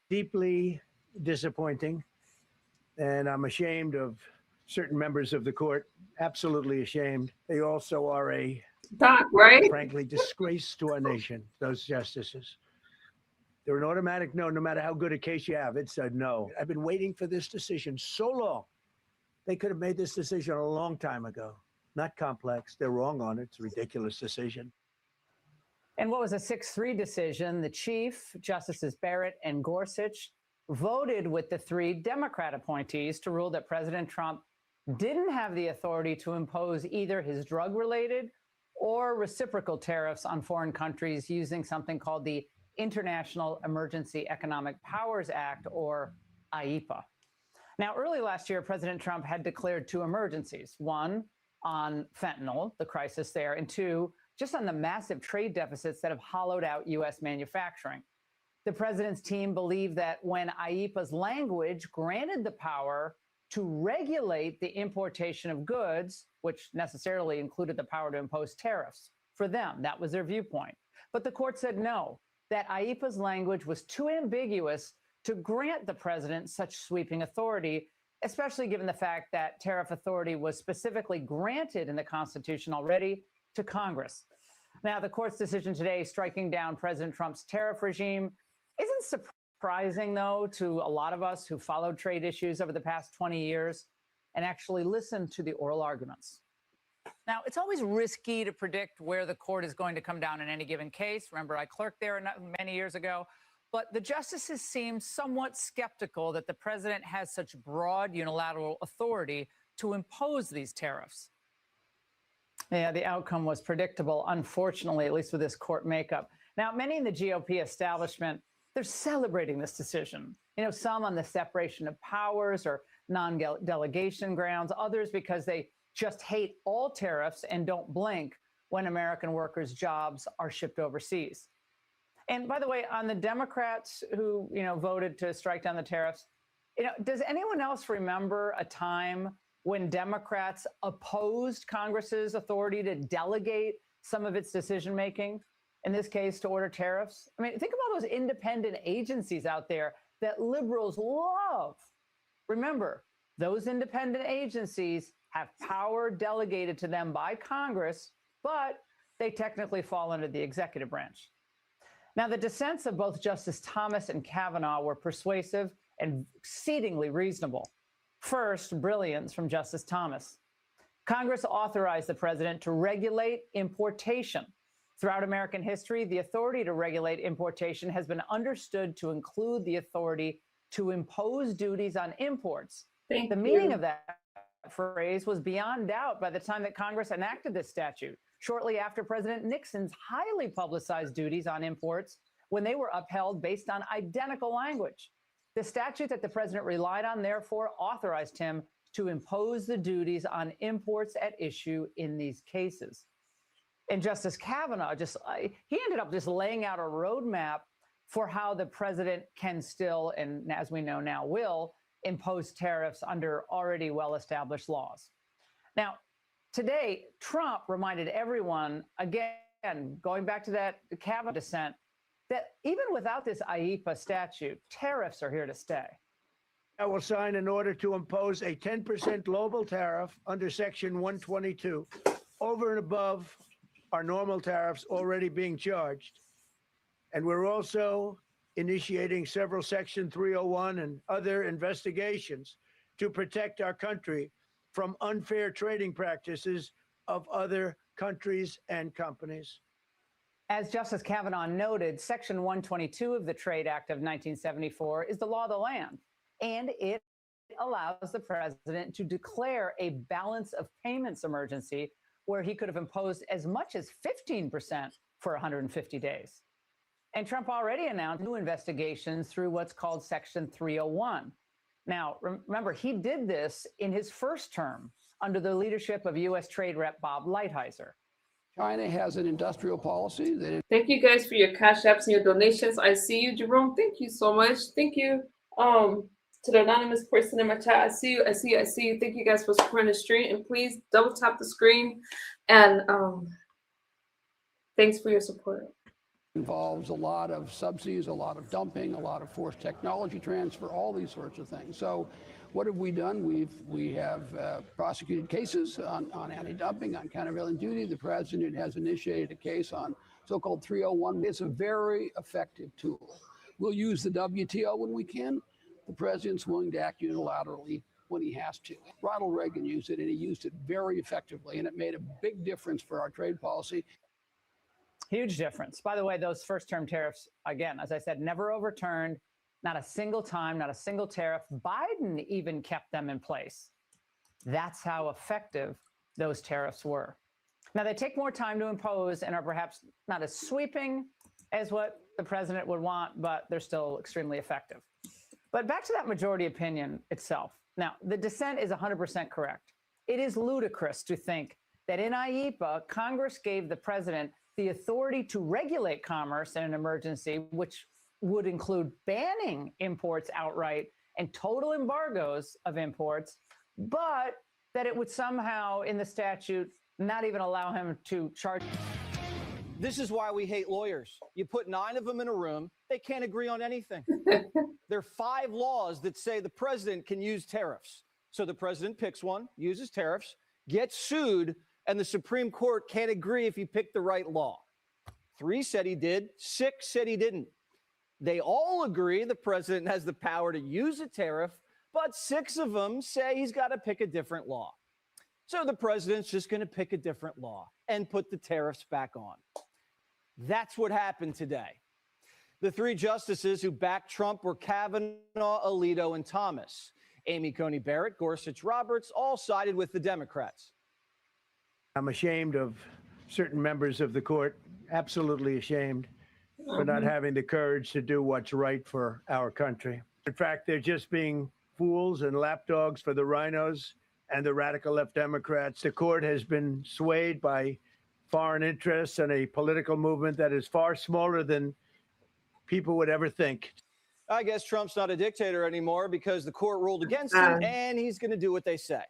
deeply disappointing, and I'm ashamed of certain members of the court, absolutely ashamed. They also are a, Doc, right? frankly, disgrace to our nation, those justices. They're an automatic no matter how good a case you have. It's a no. I've been waiting for this decision so long. They could have made this decision a long time ago. Not complex. They're wrong on it. It's a ridiculous decision. And what was a 6-3 decision? The Chief, Justices Barrett and Gorsuch, voted with the 3 Democrat appointees to rule that President Trump didn't have the authority to impose either his drug-related or reciprocal tariffs on foreign countries using something called the International Emergency Economic Powers Act, or IEPA. Now, early last year, President Trump had declared 2 emergencies, one on fentanyl, the crisis there, and 2, just on the massive trade deficits that have hollowed out U.S. manufacturing. The president's team believed that when IEPA's language granted the power to regulate the importation of goods, which necessarily included the power to impose tariffs for them, that was their viewpoint. But the court said no, that IEPA's language was too ambiguous to grant the president such sweeping authority, especially given the fact that tariff authority was specifically granted in the Constitution already to Congress. Now, the court's decision today striking down President Trump's tariff regime isn't surprising, though, to a lot of us who followed trade issues over the past 20 years and actually listened to the oral arguments. Now, it's always risky to predict where the court is going to come down in any given case. Remember, I clerked there many years ago. But the justices seem somewhat skeptical that the president has such broad unilateral authority to impose these tariffs. Yeah, the outcome was predictable, unfortunately, at least with this court makeup. Now, many in the GOP establishment, they're celebrating this decision. You know, some on the separation of powers or non-delegation grounds, others because they just hate all tariffs and don't blink when American workers' jobs are shipped overseas. And by the way, on the Democrats who, voted to strike down the tariffs, does anyone else remember a time when Democrats opposed Congress's authority to delegate some of its decision-making, in this case, to order tariffs? I mean, think about those independent agencies out there that liberals love. Remember, those independent agencies have power delegated to them by Congress, but they technically fall under the executive branch. Now, the dissents of both Justice Thomas and Kavanaugh were persuasive and exceedingly reasonable. First, brilliance from Justice Thomas. Congress authorized the president to regulate importation. Throughout American history, the authority to regulate importation has been understood to include the authority to impose duties on imports. The meaning of that phrase was beyond doubt by the time that Congress enacted this statute, shortly after President Nixon's highly publicized duties on imports when they were upheld based on identical language. The statute that the president relied on, therefore, authorized him to impose the duties on imports at issue in these cases. And Justice Kavanaugh he ended up just laying out a roadmap for how the president can still, and as we know now will, impose tariffs under already well-established laws. Now, today, Trump reminded everyone, again, going back to that Kavanaugh dissent, that even without this IEPA statute, tariffs are here to stay. I will sign an order to impose a 10% global tariff under Section 122 over and above our normal tariffs already being charged. And we're also initiating several Section 301 and other investigations to protect our country from unfair trading practices of other countries and companies. As Justice Kavanaugh noted, Section 122 of the Trade Act of 1974 is the law of the land, and it allows the president to declare a balance of payments emergency where he could have imposed as much as 15% for 150 days. And Trump already announced new investigations through what's called Section 301. Now, remember, he did this in his first term under the leadership of U.S. Trade Rep Bob Lighthizer. China has an industrial policy that Thank you guys for your cash apps and your donations. I see you, Jerome. Thank you so much. Thank you. To the anonymous person in my chat, I see you. Thank you guys for supporting the stream, and please double tap the screen. And thanks for your support. involves a lot of subsidies, a lot of dumping, a lot of forced technology transfer, all these sorts of things. So what have we done? We have prosecuted cases on anti-dumping, on countervailing duty. The president has initiated a case on so-called 301. It's a very effective tool. We'll use the WTO when we can. The president's willing to act unilaterally when he has to. Ronald Reagan used it, and he used it very effectively, and it made a big difference for our trade policy. Huge difference. By the way, those first-term tariffs, again, as I said, never overturned, not a single time, not a single tariff. Biden even kept them in place. That's how effective those tariffs were. Now, they take more time to impose and are perhaps not as sweeping as what the president would want, but they're still extremely effective. But back to that majority opinion itself. Now, the dissent is 100% correct. It is ludicrous to think that in IEEPA, Congress gave the president the authority to regulate commerce in an emergency, which would include banning imports outright and total embargoes of imports, but that it would somehow, in the statute, not even allow him to charge. This is why we hate lawyers. You put 9 of them in a room, they can't agree on anything. There are 5 laws that say the president can use tariffs. So the president picks one, uses tariffs, gets sued, and the Supreme Court can't agree if he picked the right law. 3 said he did, 6 said he didn't. They all agree the president has the power to use a tariff, but 6 of them say he's got to pick a different law. So the president's just going to pick a different law and put the tariffs back on. That's what happened today. The 3 justices who backed Trump were Kavanaugh, Alito, and Thomas. Amy Coney Barrett, Gorsuch, Roberts all sided with the Democrats. I'm ashamed of certain members of the court, absolutely ashamed, for not having the courage to do what's right for our country. In fact, they're just being fools and lapdogs for the rhinos and the radical left Democrats. The court has been swayed by foreign interests and a political movement that is far smaller than people would ever think. I guess Trump's not a dictator anymore because the court ruled against him, and he's going to do what they say.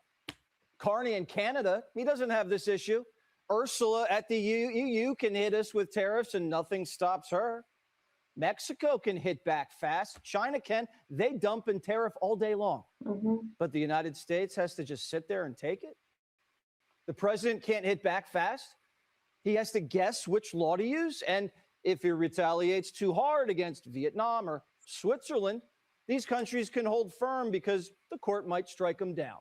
Carney in Canada, he doesn't have this issue. Ursula at the EU can hit us with tariffs and nothing stops her. Mexico can hit back fast. China can. They dump and tariff all day long. But the United States has to just sit there and take it. The president can't hit back fast. He has to guess which law to use. And if he retaliates too hard against Vietnam or Switzerland, these countries can hold firm because the court might strike them down.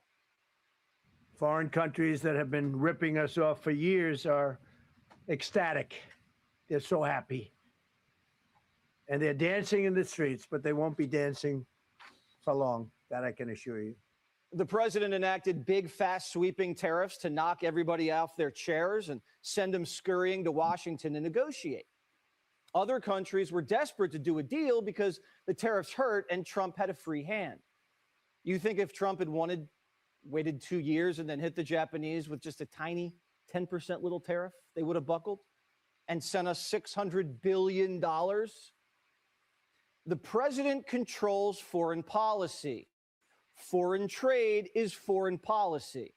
Foreign countries that have been ripping us off for years are ecstatic. They're so happy. And they're dancing in the streets, but they won't be dancing for long. That I can assure you. The president enacted big, fast, sweeping tariffs to knock everybody off their chairs and send them scurrying to Washington to negotiate. Other countries were desperate to do a deal because the tariffs hurt and Trump had a free hand. You think if Trump had waited 2 years and then hit the Japanese with just a tiny 10% little tariff, they would have buckled and sent us $600 billion? The president controls foreign policy. Foreign trade is foreign policy.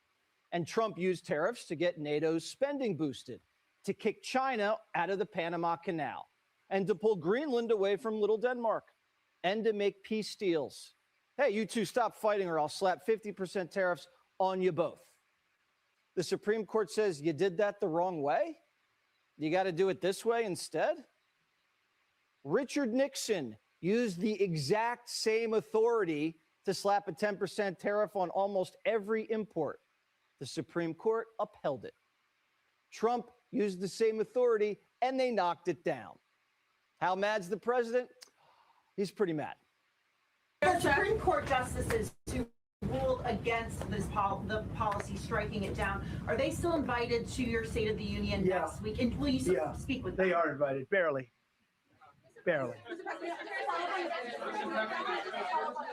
And Trump used tariffs to get NATO's spending boosted, to kick China out of the Panama Canal, and to pull Greenland away from little Denmark, and to make peace deals. Hey, you two stop fighting or I'll slap 50% tariffs on you both. The Supreme Court says you did that the wrong way? You got to do it this way instead? Richard Nixon used the exact same authority to slap a 10% tariff on almost every import. The Supreme Court upheld it. Trump used the same authority and they knocked it down. How mad's the president? He's pretty mad. The Supreme Court justices who ruled against this the policy striking it down, are they still invited to your State of the Union next week? And will you speak with them? They are invited, barely. Mr. Barely.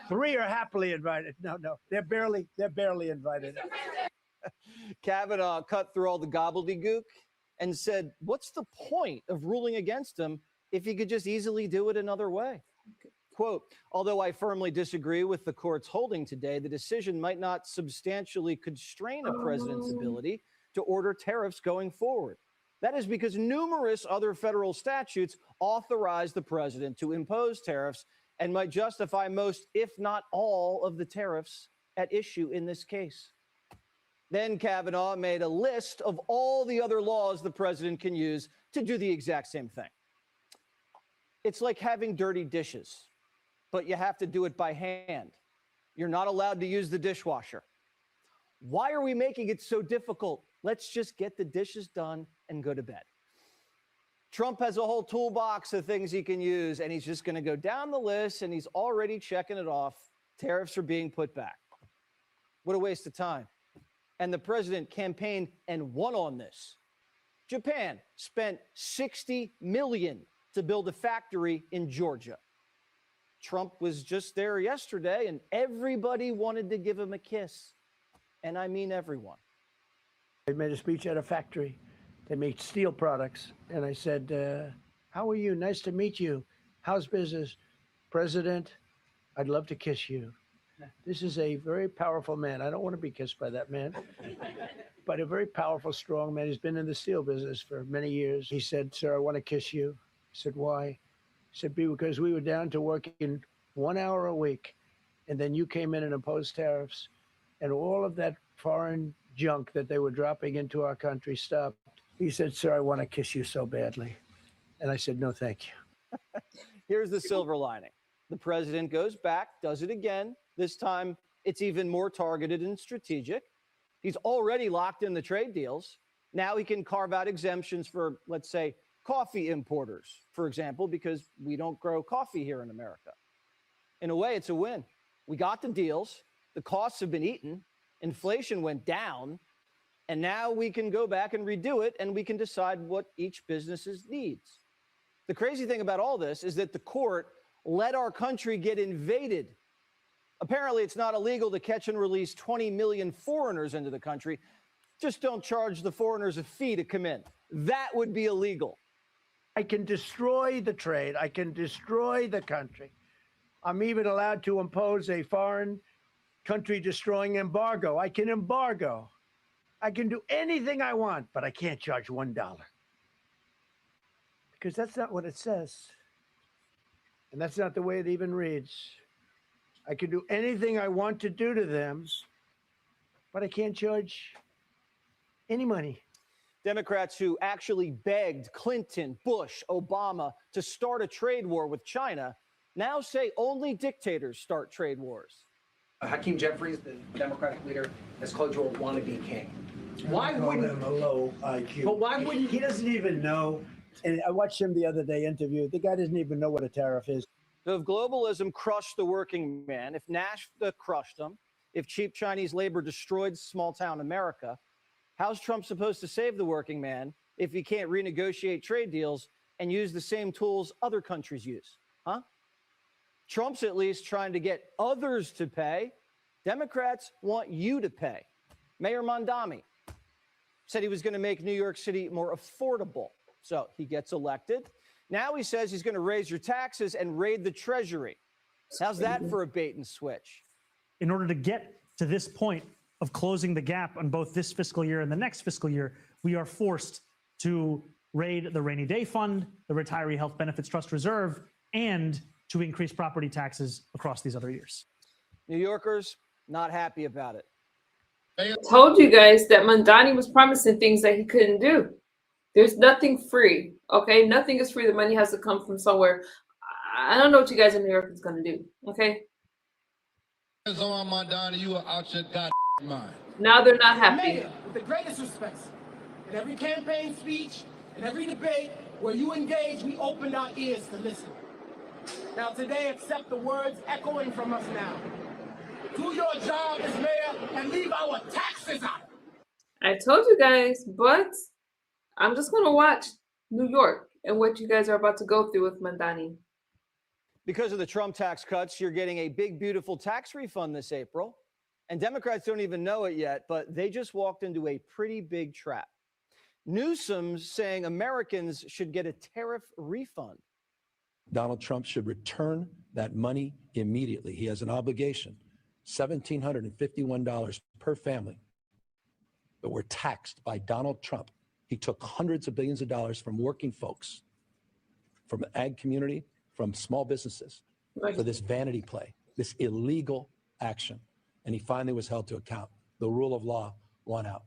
3 are happily invited. No, they're barely invited. Kavanaugh cut through all the gobbledygook and said, what's the point of ruling against him if he could just easily do it another way? Quote, although I firmly disagree with the court's holding today, the decision might not substantially constrain a president's ability to order tariffs going forward. That is because numerous other federal statutes authorize the president to impose tariffs and might justify most, if not all, of the tariffs at issue in this case. Then Kavanaugh made a list of all the other laws the president can use to do the exact same thing. It's like having dirty dishes, but you have to do it by hand. You're not allowed to use the dishwasher. Why are we making it so difficult? Let's just get the dishes done and go to bed. Trump has a whole toolbox of things he can use, and he's just going to go down the list, and he's already checking it off. Tariffs are being put back. What a waste of time. And the president campaigned and won on this. Japan spent $60 million to build a factory in Georgia. Trump was just there yesterday, and everybody wanted to give him a kiss. And I mean everyone. I made a speech at a factory. They make steel products. And I said, how are you? Nice to meet you. How's business? President, I'd love to kiss you. This is a very powerful man. I don't want to be kissed by that man, but a very powerful, strong man. He's been in the steel business for many years. He said, sir, I want to kiss you. I said, why? He said, because we were down to working 1 hour a week, and then you came in and imposed tariffs, and all of that foreign junk that they were dropping into our country stopped. He said, sir, I want to kiss you so badly. And I said, no, thank you. Here's the silver lining. The president goes back, does it again. This time, it's even more targeted and strategic. He's already locked in the trade deals. Now he can carve out exemptions for, let's say, coffee importers, for example, because we don't grow coffee here in America. In a way, it's a win. We got the deals. The costs have been eaten. Inflation went down. And now we can go back and redo it, and we can decide what each business needs. The crazy thing about all this is that the court let our country get invaded. Apparently, it's not illegal to catch and release 20 million foreigners into the country. Just don't charge the foreigners a fee to come in. That would be illegal. I can destroy the trade. I can destroy the country. I'm even allowed to impose a foreign country destroying embargo. I can embargo. I can do anything I want, but I can't charge $1. Because that's not what it says. And that's not the way it even reads. I can do anything I want to do to them, but I can't charge any money. Democrats who actually begged Clinton, Bush, Obama to start a trade war with China now say only dictators start trade wars. Hakeem Jeffries, the Democratic leader, has called you a wannabe king. Why wouldn't him a low IQ? But why wouldn't he? Doesn't even know. And I watched him the other day interview. The guy doesn't even know what a tariff is. So if globalism crushed the working man, if NAFTA crushed them, if cheap Chinese labor destroyed small-town America, how's Trump supposed to save the working man if he can't renegotiate trade deals and use the same tools other countries use? Huh? Trump's at least trying to get others to pay. Democrats want you to pay. Mayor Mondami said he was going to make New York City more affordable. So he gets elected. Now he says he's going to raise your taxes and raid the Treasury. How's that for a bait and switch? In order to get to this point of closing the gap on both this fiscal year and the next fiscal year, we are forced to raid the rainy day fund, the retiree health benefits trust reserve, and to increase property taxes across these other years. New Yorkers not happy about it. I told you guys that Mondani was promising things that he couldn't do. There's nothing free, okay? Nothing is free. The money has to come from somewhere. I don't know what you guys in New York is going to do, okay? On Mondani, you are out your goddamn mind. Now they're not happy. Mayor, with the greatest respect, in every campaign speech, in every debate where you engage, we opened our ears to listen. Now today, accept the words echoing from us now. Do your job as mayor and leave our taxes out. I told you guys, but I'm just going to watch New York. and what you guys are about to go through with Mandani. Because of the Trump tax cuts, you're getting a big, beautiful tax refund this April. And Democrats don't even know it yet, but they just walked into a pretty big trap. Newsom's saying Americans should get a tariff refund. Donald Trump should return that money immediately. He has an obligation, $1,751 per family. But we're taxed by Donald Trump. He took hundreds of billions of dollars from working folks, from the ag community, from small businesses, for this vanity play, this illegal action. And he finally was held to account. The rule of law won out.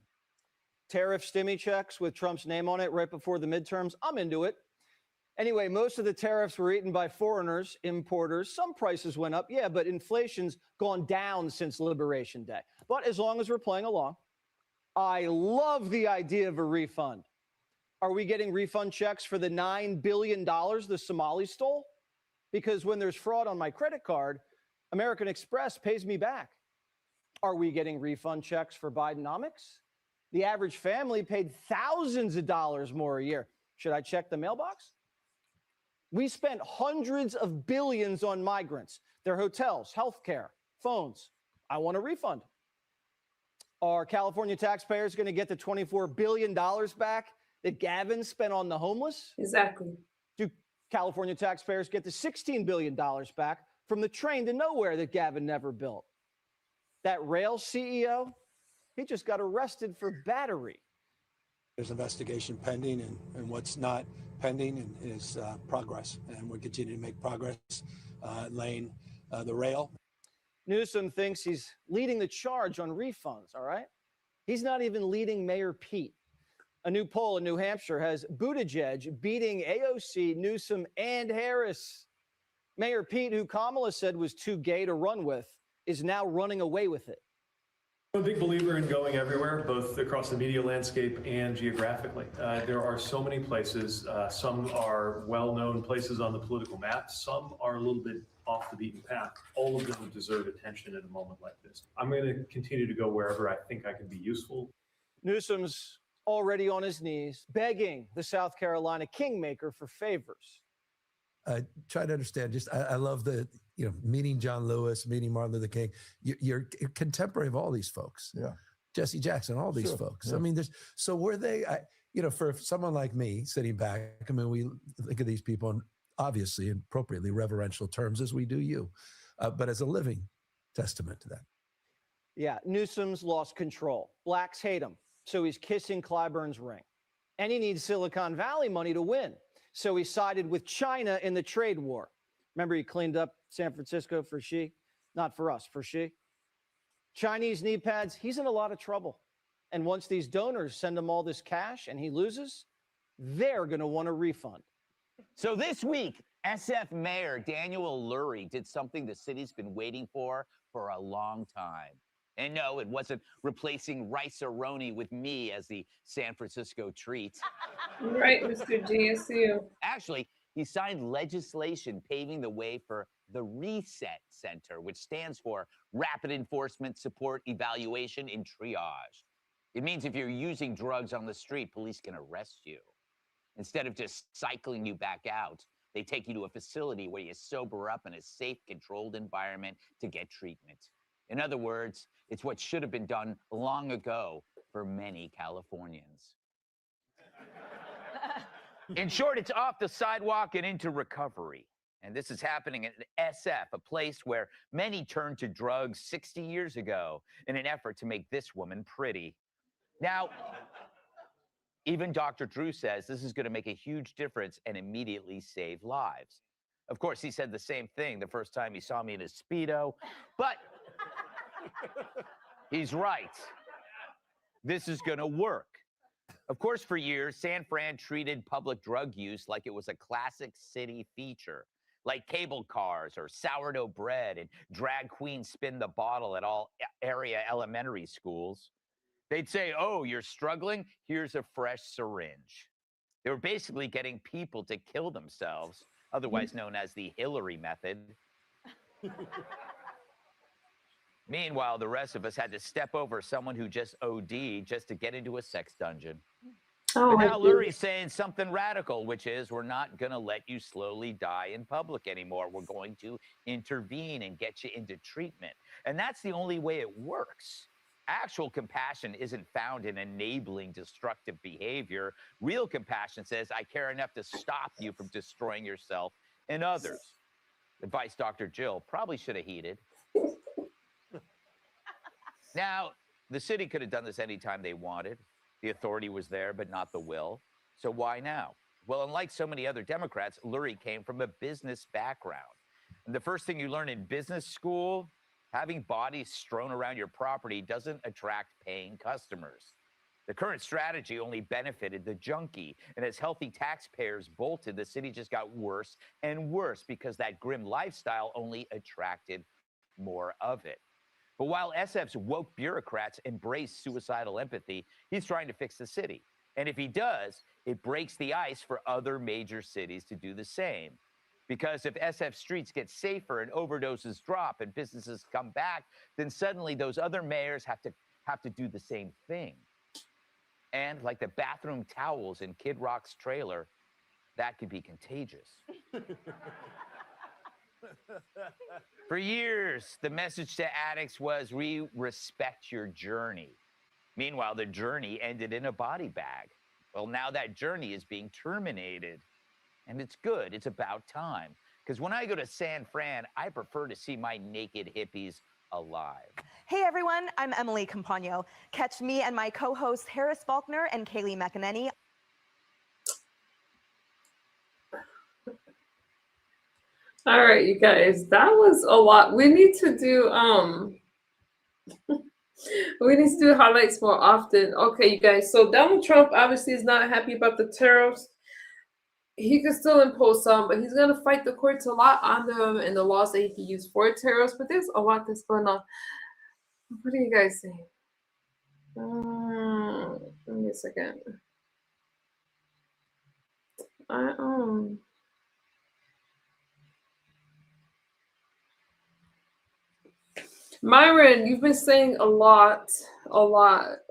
Tariff stimmy checks with Trump's name on it right before the midterms. I'm into it. Anyway, most of the tariffs were eaten by foreigners, importers. Some prices went up, yeah, but inflation's gone down since Liberation Day. But as long as we're playing along, I love the idea of a refund. Are we getting refund checks for the $9 billion the Somalis stole? Because when there's fraud on my credit card, American Express pays me back. Are we getting refund checks for Bidenomics? The average family paid thousands of dollars more a year. Should I check the mailbox? We spent hundreds of billions on migrants, their hotels, healthcare, phones. I want a refund. Are California taxpayers going to get the $24 billion back that Gavin spent on the homeless? Exactly. Do California taxpayers get the $16 billion back from the train to nowhere that Gavin never built? That rail CEO, he just got arrested for battery. There's investigation pending, and what's not pending is progress. And we're continuing to make progress laying the rail. Newsom thinks he's leading the charge on refunds, all right? He's not even leading Mayor Pete. A new poll in New Hampshire has Buttigieg beating AOC, Newsom, and Harris. Mayor Pete, who Kamala said was too gay to run with, is now running away with it. I'm a big believer in going everywhere, both across the media landscape and geographically. There are so many places. Some are well-known places on the political map. Some are a little bit off the beaten path. All of them deserve attention at a moment like this. I'm going to continue to go wherever I think I can be useful. Newsom's already on his knees, begging the South Carolina kingmaker for favors. Try to understand. I love the meeting John Lewis, meeting Martin Luther King. You're contemporary of all these folks. Yeah, Jesse Jackson, all these folks. Yeah. I mean, were they? For someone like me sitting back, I mean, we think of these people in obviously and appropriately reverential terms as we do you, but as a living testament to that. Yeah, Newsom's lost control. Blacks hate him, so he's kissing Clyburn's ring. And he needs Silicon Valley money to win, so he sided with China in the trade war. Remember he cleaned up San Francisco for Xi? Not for us, for Xi. Chinese knee pads, he's in a lot of trouble. And once these donors send him all this cash and he loses, they're going to want a refund. So this week, SF Mayor Daniel Lurie did something the city's been waiting for a long time. And no, it wasn't replacing rice-a-roni with me as the San Francisco treat. Right, Mr. GSU. Actually, he signed legislation paving the way for the Reset Center, which stands for Rapid Enforcement Support Evaluation and Triage. It means if you're using drugs on the street, police can arrest you. Instead of just cycling you back out, they take you to a facility where you sober up in a safe, controlled environment to get treatment. In other words, it's what should have been done long ago for many Californians. In short, it's off the sidewalk and into recovery. And this is happening at SF, a place where many turned to drugs 60 years ago in an effort to make this woman pretty. Now, even Dr. Drew says this is going to make a huge difference and immediately save lives. Of course, he said the same thing the first time he saw me in a Speedo, but he's right. This is going to work. Of course, for years, San Fran treated public drug use like it was a classic city feature, like cable cars or sourdough bread and drag queens spin the bottle at all area elementary schools. They'd say, oh, you're struggling? Here's a fresh syringe. They were basically getting people to kill themselves, otherwise known as the Hillary method. Meanwhile, the rest of us had to step over someone who just OD'd just to get into a sex dungeon. But now Lurie's saying something radical, which is we're not going to let you slowly die in public anymore. We're going to intervene and get you into treatment. And that's the only way it works. Actual compassion isn't found in enabling destructive behavior. Real compassion says, I care enough to stop you from destroying yourself and others. Advice Dr. Jill probably should have heeded. Now, the city could have done this anytime they wanted. The authority was there, but not the will. So why now? Well, unlike so many other Democrats, Lurie came from a business background. And the first thing you learn in business school, having bodies strewn around your property doesn't attract paying customers. The current strategy only benefited the junkie. And as healthy taxpayers bolted, the city just got worse and worse because that grim lifestyle only attracted more of it. But while SF's woke bureaucrats embrace suicidal empathy, he's trying to fix the city. And if he does, it breaks the ice for other major cities to do the same. Because if SF streets get safer and overdoses drop and businesses come back, then suddenly those other mayors have to do the same thing. And like the bathroom towels in Kid Rock's trailer, that could be contagious. For years, the message to addicts was, we respect your journey. Meanwhile, the journey ended in a body bag. Well, now that journey is being terminated. And it's good. It's about time. Because when I go to San Fran, I prefer to see my naked hippies alive. Hey everyone, I'm Emily Campagno. Catch me and my co-hosts Harris Faulkner and Kaylee McEnany. All right, you guys, that was a lot. We need to do we need to do highlights more often. Okay, you guys. So Donald Trump obviously is not happy about the tariffs. He can still impose some, but he's gonna fight the courts a lot on them and the laws that he can use for tariffs. But there's a lot that's going on. What do you guys think? Give me a second. Myron, you've been saying a lot. Let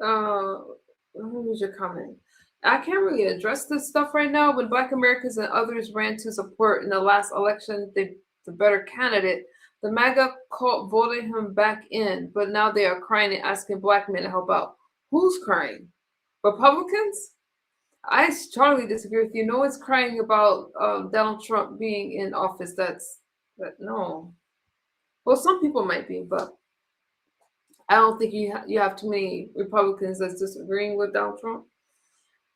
me read your comment. I can't really address this stuff right now. When Black Americans and others ran to support in the last election the better candidate, the MAGA cult voted him back in, but now they are crying and asking Black men to help out. Who's crying? Republicans? I strongly disagree with you. No one's crying about Donald Trump being in office. No. Well, some people might be, but I don't think you have too many Republicans that's disagreeing with Donald Trump.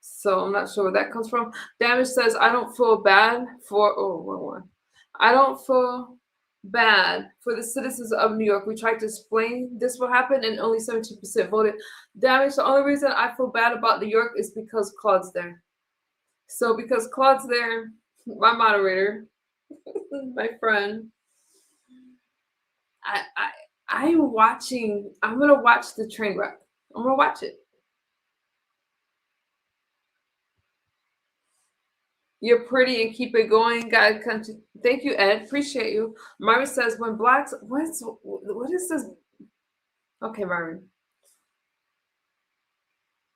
So I'm not sure where that comes from. Damage says, I don't feel bad for, I don't feel bad for the citizens of New York. We tried to explain this what happened and only 17% voted. Damage, the only reason I feel bad about New York is because Claude's there. So because Claude's there, my moderator, my friend, I'm going to watch the train wreck. I'm going to watch it. You're pretty and keep it going, God. Thank you, Ed. Appreciate you. Myron says, when blacks, what is this? Okay, Myron.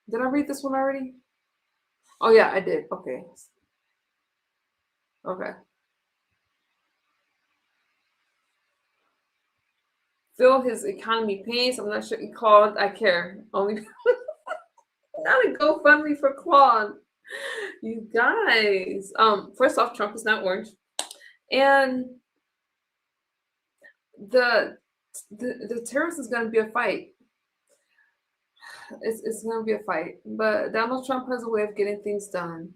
Did I read this one already? Oh, yeah, I did. Okay. Feel his economy pains. I'm not sure he called. I care. Only not a GoFundMe for Claude. You guys. First off, Trump is not orange. And the terrorist is going to be a fight. It's going to be a fight. But Donald Trump has a way of getting things done.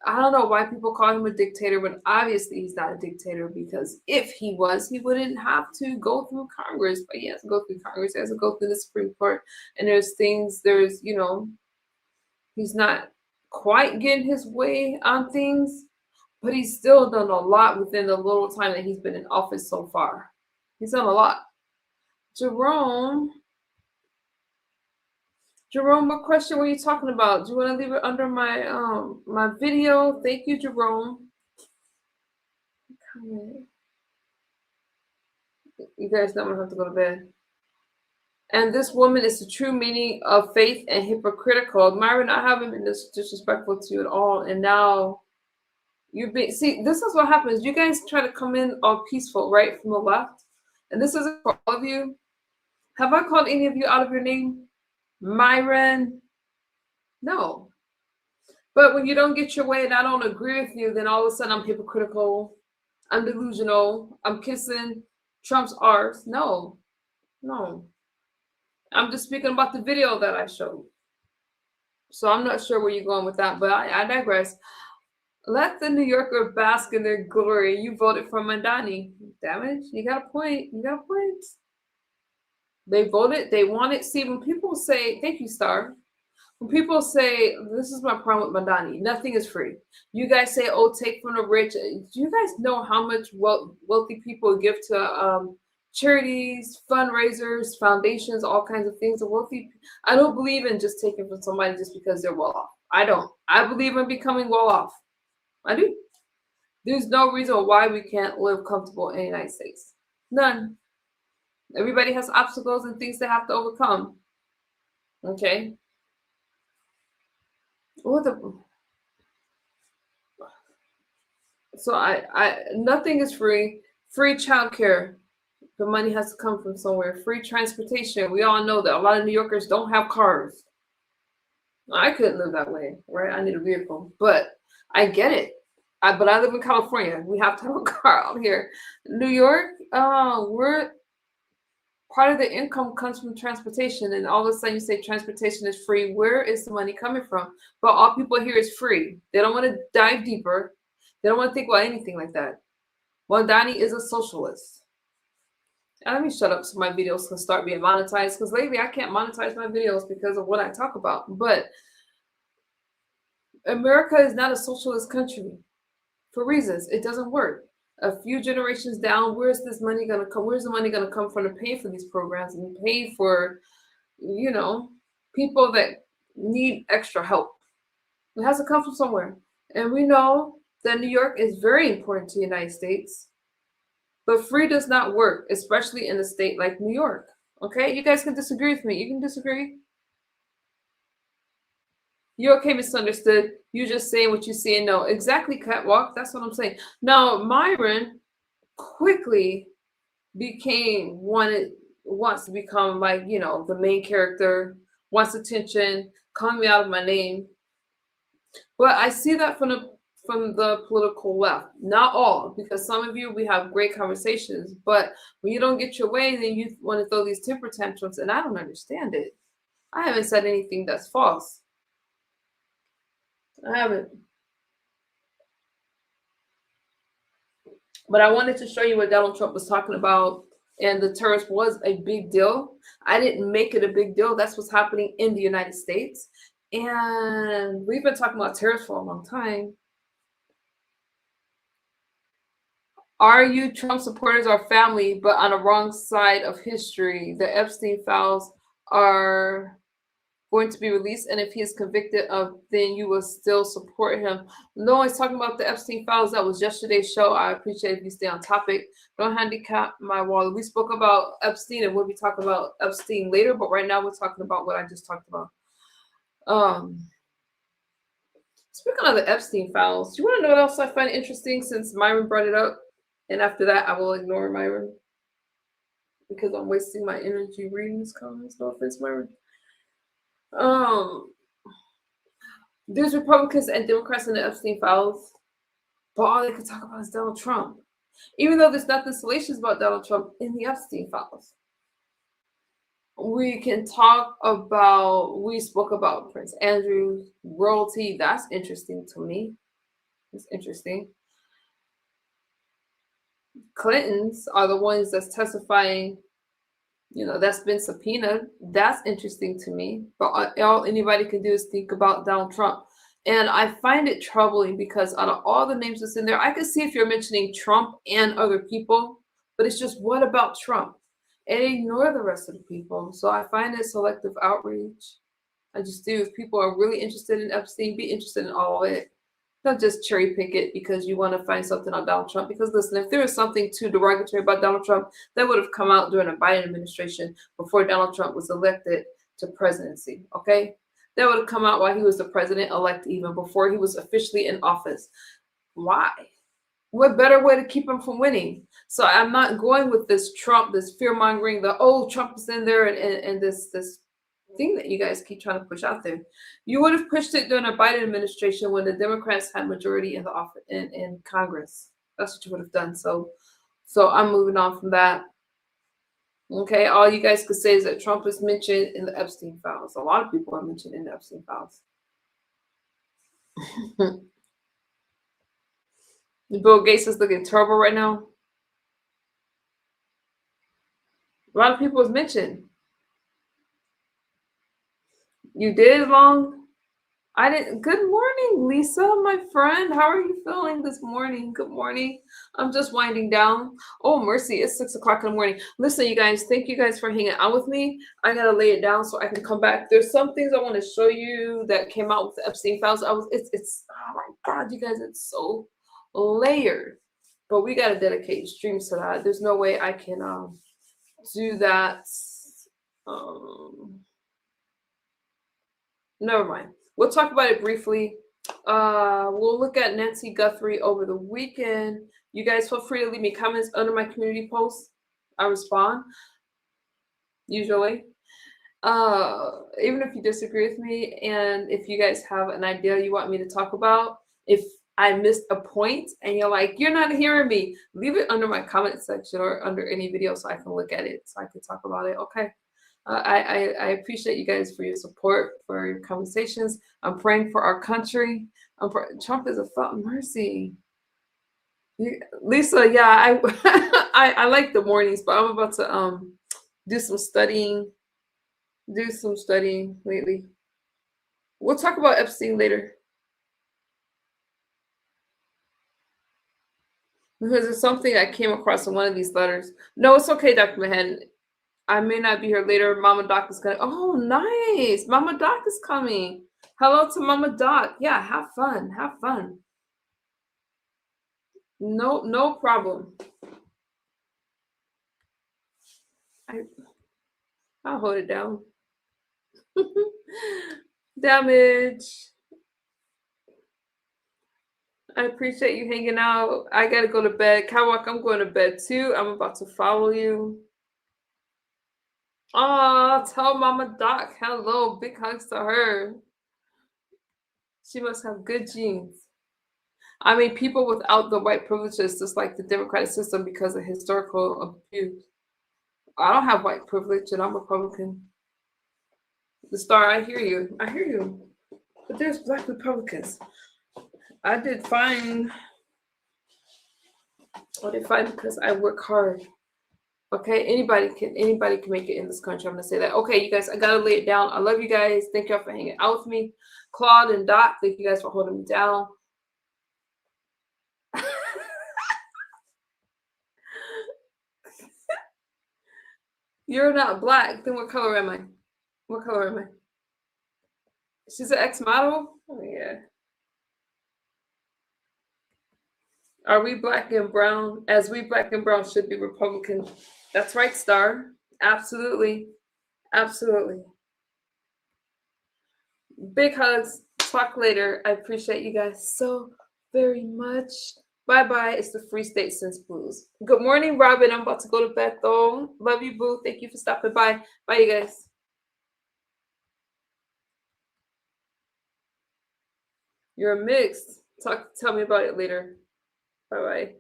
I don't know why people call him a dictator, but obviously he's not a dictator, because if he was, he wouldn't have to go through Congress. But he has to go through Congress. He has to go through the Supreme Court. And he's not quite getting his way on things, but he's still done a lot within the little time that he's been in office so far. He's done a lot. Jerome, what question were you talking about? Do you want to leave it under my my video? Thank you, Jerome. You guys know I'm gonna have to go to bed. And this woman is the true meaning of faith and hypocritical. Myron, I haven't been this disrespectful to you at all. And now you're being, see, this is what happens. You guys try to come in all peaceful, right, from the left. And this isn't for all of you. Have I called any of you out of your name? Myron? No. But when you don't get your way and I don't agree with you, then all of a sudden I'm hypocritical. I'm delusional. I'm kissing Trump's arse. No. No. I'm just speaking about the video that I showed. So I'm not sure where you're going with that, but I digress. Let the New Yorker bask in their glory. You voted for Mandani. Damn it. You got a point. You got a point. They voted. They wanted. See, when people say, thank you, Star. When people say, this is my problem with Mandani, nothing is free. You guys say, oh, take from the rich. Do you guys know how much wealthy people give to charities, fundraisers, foundations, all kinds of things? I don't believe in just taking from somebody just because they're well off. I don't. I believe in becoming well off. I do. There's no reason why we can't live comfortable in the United States. None. Everybody has obstacles and things they have to overcome. Okay. So nothing is free. Free childcare. The money has to come from somewhere. Free transportation. We all know that a lot of New Yorkers don't have cars. I couldn't live that way, right? I need a vehicle, but I get it. But I live in California. We have to have a car out here. New York, we're part of the income comes from transportation, and all of a sudden you say transportation is free. Where is the money coming from? But all people hear is free. They don't want to dive deeper. They don't want to think about anything like that. Well, Donnie is a socialist. And let me shut up so my videos can start being monetized, because lately I can't monetize my videos because of what I talk about. But America is not a socialist country for reasons. It doesn't work. A few generations down, where's this money going to come? Where's the money going to come from to pay for these programs and pay for, people that need extra help? It has to come from somewhere. And we know that New York is very important to the United States. But free does not work, especially in a state like New York. Okay? You guys can disagree with me. You can disagree. You're okay, misunderstood. You're just saying what you see and know. Exactly, Catwalk. That's what I'm saying. Now, Myron quickly wants to become like, the main character, wants attention, calling me out of my name. But I see that from the political left. Not all, because some of you, we have great conversations, but when you don't get your way, then you want to throw these temper tantrums, and I don't understand it. I haven't said anything that's false. I haven't. But I wanted to show you what Donald Trump was talking about, and the tariffs was a big deal. I didn't make it a big deal. That's what's happening in the United States. And we've been talking about tariffs for a long time. Are you Trump supporters or family, but on the wrong side of history? The Epstein files are going to be released, and if he is convicted of, then you will still support him. No one's talking about the Epstein files. That was yesterday's show. I appreciate if you stay on topic. Don't handicap my wallet. We spoke about Epstein, and we'll be talking about Epstein later, but right now we're talking about what I just talked about. Speaking of the Epstein files, do you want to know what else I find interesting, since Myron brought it up? And after that, I will ignore Myron because I'm wasting my energy reading his comments. No offense, Myron. There's Republicans and Democrats in the Epstein files, but all they can talk about is Donald Trump, even though there's nothing salacious about Donald Trump in the Epstein files. We can talk about, we spoke about Prince Andrew's royalty. That's interesting to me. It's interesting. Clintons are the ones that's testifying, that's been subpoenaed. That's interesting to me. But all anybody can do is think about Donald Trump. And I find it troubling because out of all the names that's in there, I can see if you're mentioning Trump and other people, but it's just, what about Trump? And ignore the rest of the people. So I find it selective outreach. I just do. If people are really interested in Epstein, be interested in all of it. Don't just cherry pick it because you want to find something on Donald Trump. Because listen, if there was something too derogatory about Donald Trump, that would have come out during the Biden administration before Donald Trump was elected to presidency. Okay, that would have come out while he was the president-elect, even before he was officially in office. Why? What better way to keep him from winning? So I'm not going with this Trump, this fear-mongering, Trump is in there and this thing that you guys keep trying to push out there. You would have pushed it during the Biden administration when the Democrats had majority in the office in Congress. That's what you would have done. So I'm moving on from that. Okay, all you guys could say is that Trump is mentioned in the Epstein files. A lot of people are mentioned in the Epstein files. Bill Gates is looking terrible right now. A lot of people was mentioned. You did, Long? I didn't. Good morning, Lisa, my friend. How are you feeling this morning? Good morning. I'm just winding down. Oh, mercy. It's 6 o'clock in the morning. Listen, you guys, thank you guys for hanging out with me. I got to lay it down so I can come back. There's some things I want to show you that came out with the Epstein files. It's oh my God, you guys, it's so layered. But we got to dedicate streams to that. There's no way I can do that. Never mind. We'll talk about it briefly. We'll look at Nancy Guthrie over the weekend. You guys feel free to leave me comments under my community posts. I respond, usually. Even if you disagree with me, and if you guys have an idea you want me to talk about, if I missed a point and you're like, you're not hearing me, leave it under my comment section or under any video so I can look at it, so I can talk about it. Okay. I appreciate you guys for your support, for your conversations. I'm praying for our country. Trump is a fucking mercy. Lisa, yeah, I like the mornings, but I'm about to do some studying lately. We'll talk about Epstein later. Because it's something I came across in one of these letters. No, it's okay, Dr. Mahan. I may not be here later. Mama Doc is coming. Oh, nice. Mama Doc is coming. Hello to Mama Doc. Yeah, have fun. Have fun. No problem. I'll hold it down. Damage. I appreciate you hanging out. I gotta go to bed. Kawak, I'm going to bed too. I'm about to follow you. Oh, tell Mama Doc hello. Big hugs to her. She must have good genes. I mean, people without the white privileges, just like the democratic system, because of historical abuse. I don't have white privilege, and I'm Republican. The Star, I hear you. I hear you. But there's black Republicans. I did fine. I did fine because I work hard. Okay, anybody can make it in this country. I'm gonna say that. Okay, you guys, I gotta lay it down. I love you guys. Thank y'all for hanging out with me. Claude and Doc, thank you guys for holding me down. You're not black. Then what color am I? What color am I? She's an ex-model? Oh, yeah. Are we black and brown? As we black and brown should be Republican. That's right, Star. Absolutely. Absolutely. Big hugs. Talk later. I appreciate you guys so very much. Bye-bye. It's the Free State Sense Blues. Good morning, Robin. I'm about to go to bed, though. Love you, boo. Thank you for stopping by. Bye, you guys. You're mixed. Tell me about it later. Bye-bye.